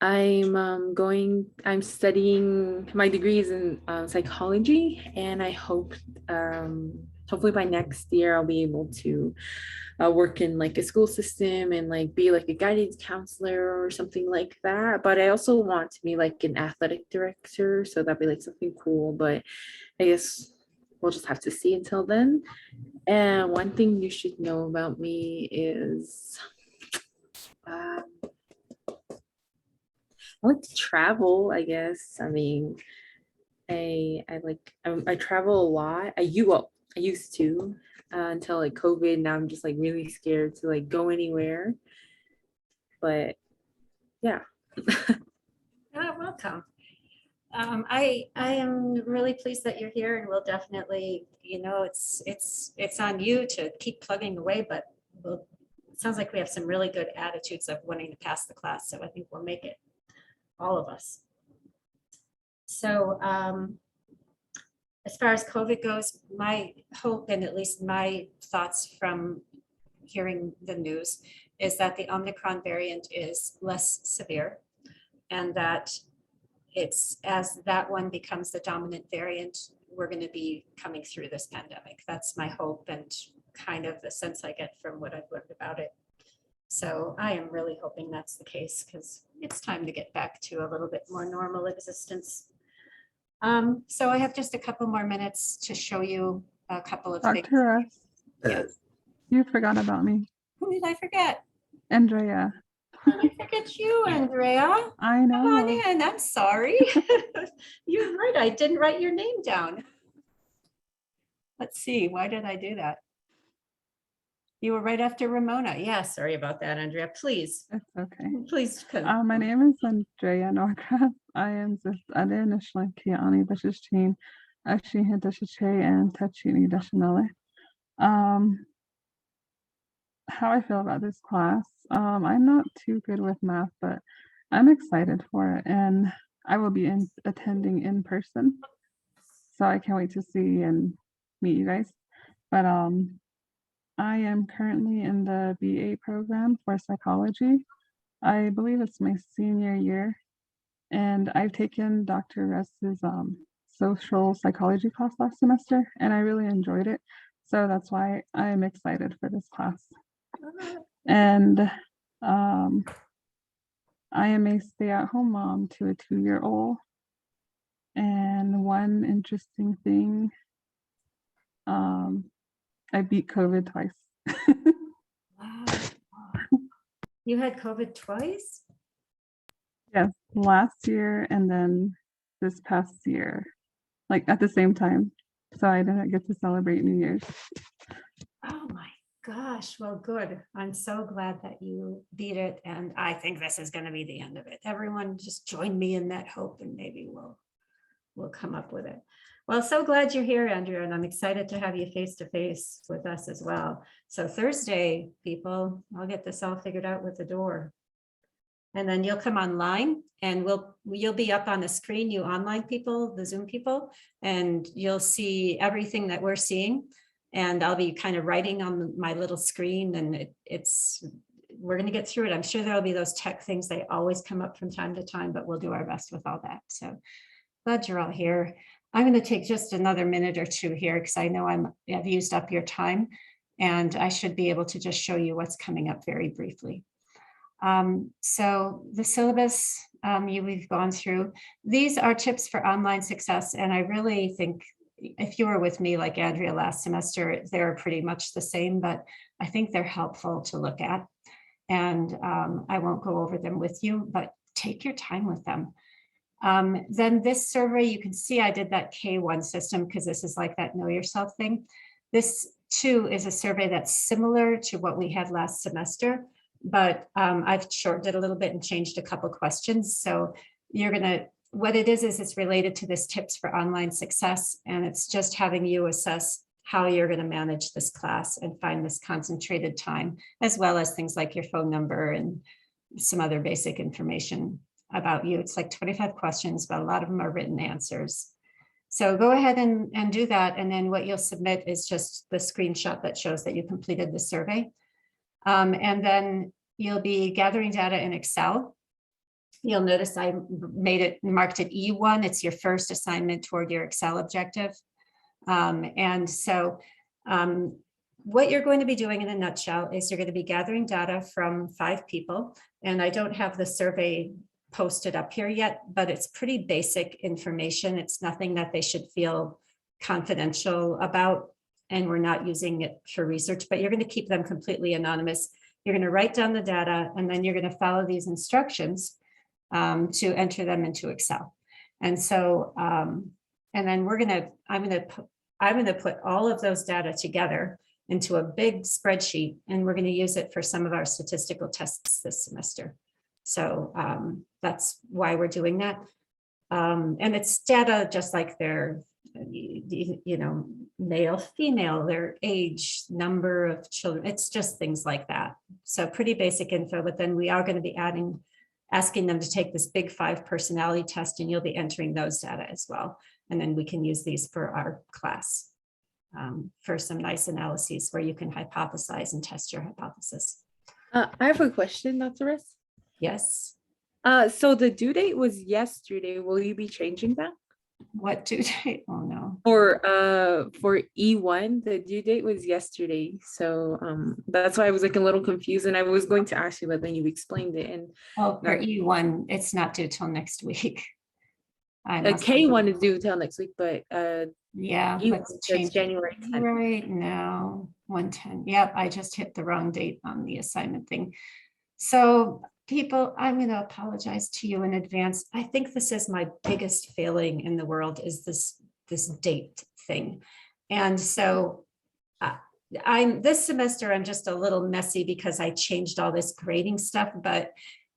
I'm studying, my degree is in psychology, and I hope hopefully by next year I'll be able to work in like a school system and like be like a guidance counselor or something like that. But I also want to be like an athletic director, so that'd be like something cool, but I guess we'll just have to see until then. And one thing you should know about me is I like to travel, I guess. I mean, I travel a lot. I used to until like COVID. Now I'm just like really scared to like go anywhere. But yeah. Welcome. I am really pleased that you're here, and we'll definitely, it's on you to keep plugging away, but it sounds like we have some really good attitudes of wanting to pass the class. So I think we'll make it, all of us. So as far as COVID goes, my hope, and at least my thoughts from hearing the news, is that the Omicron variant is less severe, and that it's as that one becomes the dominant variant, we're going to be coming through this pandemic. That's my hope and kind of the sense I get from what I've learned about it. So I am really hoping that's the case, because it's time to get back to a little bit more normal existence. So I have just a couple more minutes to show you a couple of things. Dr. Yes. You forgot about me. Who did I forget? Andrea. I forget you, Andrea. I know. Come on in. I'm sorry. You're right. I didn't write your name down. Let's see. Why did I do that? You were right after Ramona. Yeah, sorry about that, Andrea. Please. It's okay. Please. My name is Andrea Norcraft. I am just Ade Nishlan Kiani Dashichin, Ashihin Dashiche, and Tachini Dashanale. How I feel about this class. I'm not too good with math, but I'm excited for it, and I will be attending in person. So I can't wait to see and meet you guys. But I am currently in the BA program for psychology. I believe it's my senior year, and I've taken Dr. Russ's social psychology class last semester, and I really enjoyed it. So that's why I'm excited for this class. And I am a stay-at-home mom to a 2-year-old. And one interesting thing, I beat COVID twice. Wow. You had COVID twice? Yes, last year and then this past year, like at the same time. So I didn't get to celebrate New Year's. Oh my gosh, well, good. I'm so glad that you beat it. And I think this is going to be the end of it. Everyone just join me in that hope and maybe we'll come up with it. Well, so glad you're here, Andrea, and I'm excited to have you face to face with us as well. So Thursday, people, I'll get this all figured out with the door. And then you'll come online and you'll be up on the screen, you online people, the Zoom people, and you'll see everything that we're seeing. And I'll be kind of writing on my little screen, and we're going to get through it. I'm sure there'll be those tech things. They always come up from time to time, but we'll do our best with all that. So glad you're all here. I'm going to take just another minute or two here because I know I've used up your time, and I should be able to just show you what's coming up very briefly. So the syllabus we've gone through, these are tips for online success. And I really think if you were with me like Andrea last semester, they're pretty much the same, but I think they're helpful to look at. And I won't go over them with you, but take your time with them. Then this survey, you can see I did that K1 system because this is like that know yourself thing. This too is a survey that's similar to what we had last semester, but I've shortened it a little bit and changed a couple questions. So what it is it's related to this tips for online success. And it's just having you assess how you're going to manage this class and find this concentrated time, as well as things like your phone number and some other basic information about you. It's like 25 questions, but a lot of them are written answers. So go ahead and do that. And then what you'll submit is just the screenshot that shows that you completed the survey. And then you'll be gathering data in Excel. You'll notice I marked it E1. It's your first assignment toward your Excel objective. And so what you're going to be doing in a nutshell is you're going to be gathering data from 5 people. And I don't have the survey posted up here yet, but it's pretty basic information. It's nothing that they should feel confidential about. And we're not using it for research, but you're going to keep them completely anonymous. You're going to write down the data, and then you're going to follow these instructions to enter them into Excel. And so, and then I'm going to put all of those data together into a big spreadsheet, and we're going to use it for some of our statistical tests this semester. So that's why we're doing that. And it's data just like their, male, female, their age, number of children. It's just things like that. So pretty basic info, but then we are going to be asking them to take this big 5 personality test, and you'll be entering those data as well. And then we can use these for our class for some nice analyses where you can hypothesize and test your hypothesis. I have a question, Dr. Russ. Yes. So the due date was yesterday. Will you be changing that? What due date? Oh no. For E1, the due date was yesterday. So that's why I was like a little confused, and I was going to ask you, but then you explained it. And for E1, it's not due till next week. K1 is due till next week, but yeah, it's January 10th. Right now, 110. Yep, I just hit the wrong date on the assignment thing. So people, I'm going to apologize to you in advance. I think this is my biggest failing in the world, is this date thing. And so this semester, I'm just a little messy because I changed all this grading stuff. But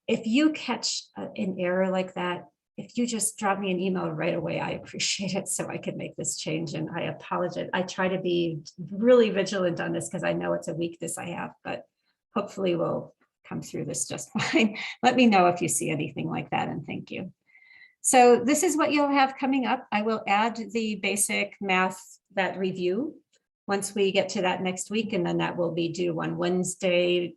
if you catch an error like that, if you just drop me an email right away, I appreciate it, so I can make this change. And I apologize. I try to be really vigilant on this because I know it's a weakness I have, but hopefully we'll come through this just fine. Let me know if you see anything like that, and thank you. So this is what you'll have coming up. I will add the basic math, that review once we get to that next week, and then that will be due on Wednesday.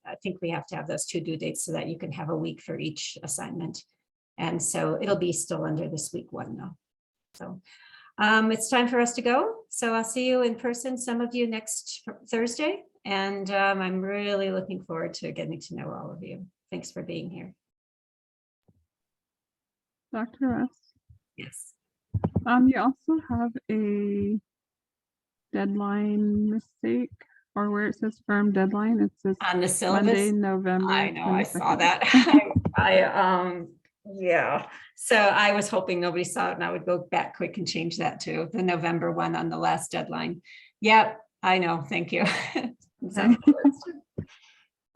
I think we have to have those 2 due dates so that you can have a week for each assignment. And so it'll be still under this week 1 though. So it's time for us to go. So I'll see you in person, some of you next Thursday. And I'm really looking forward to getting to know all of you. Thanks for being here. Dr. Russ, Yes. you also have a deadline mistake, or where it says firm deadline, it says On the syllabus? Monday, November. I know, I saw 22nd. that. Yeah. So I was hoping nobody saw it and I would go back quick and change that to the November one on the last deadline. Yep, I know. Thank you. Exactly.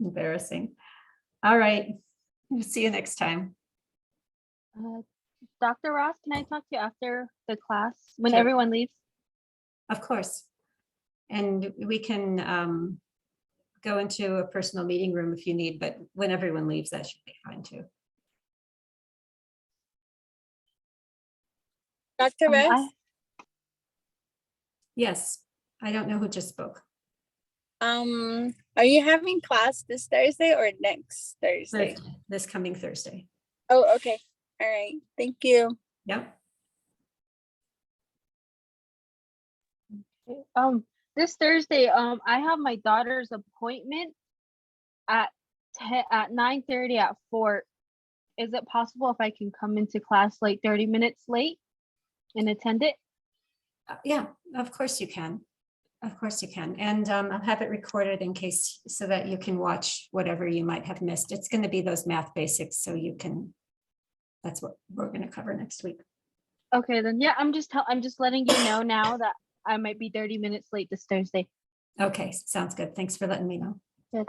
Embarrassing. All right. We'll see you next time. Dr. Ross, can I talk to you after the class when Sure. everyone leaves? Of course. And we can go into a personal meeting room if you need, but when everyone leaves, that should be fine too. Dr. Ress, Yes, I don't know who just spoke. are you having class this Thursday or next Thursday? Thursday, this coming Thursday. Oh, okay. All right. Thank you. Yep. This Thursday, I have my daughter's appointment at 9:30 at Fort. Is it possible if I can come into class like 30 minutes late and attend it? Yeah, of course you can. Of course you can. And I'll have it recorded in case so that you can watch whatever you might have missed. It's going to be those math basics, so you can, that's what we're going to cover next week. Okay, then yeah, I'm just letting you know now that I might be 30 minutes late this Thursday. Okay, sounds good. Thanks for letting me know. Yeah,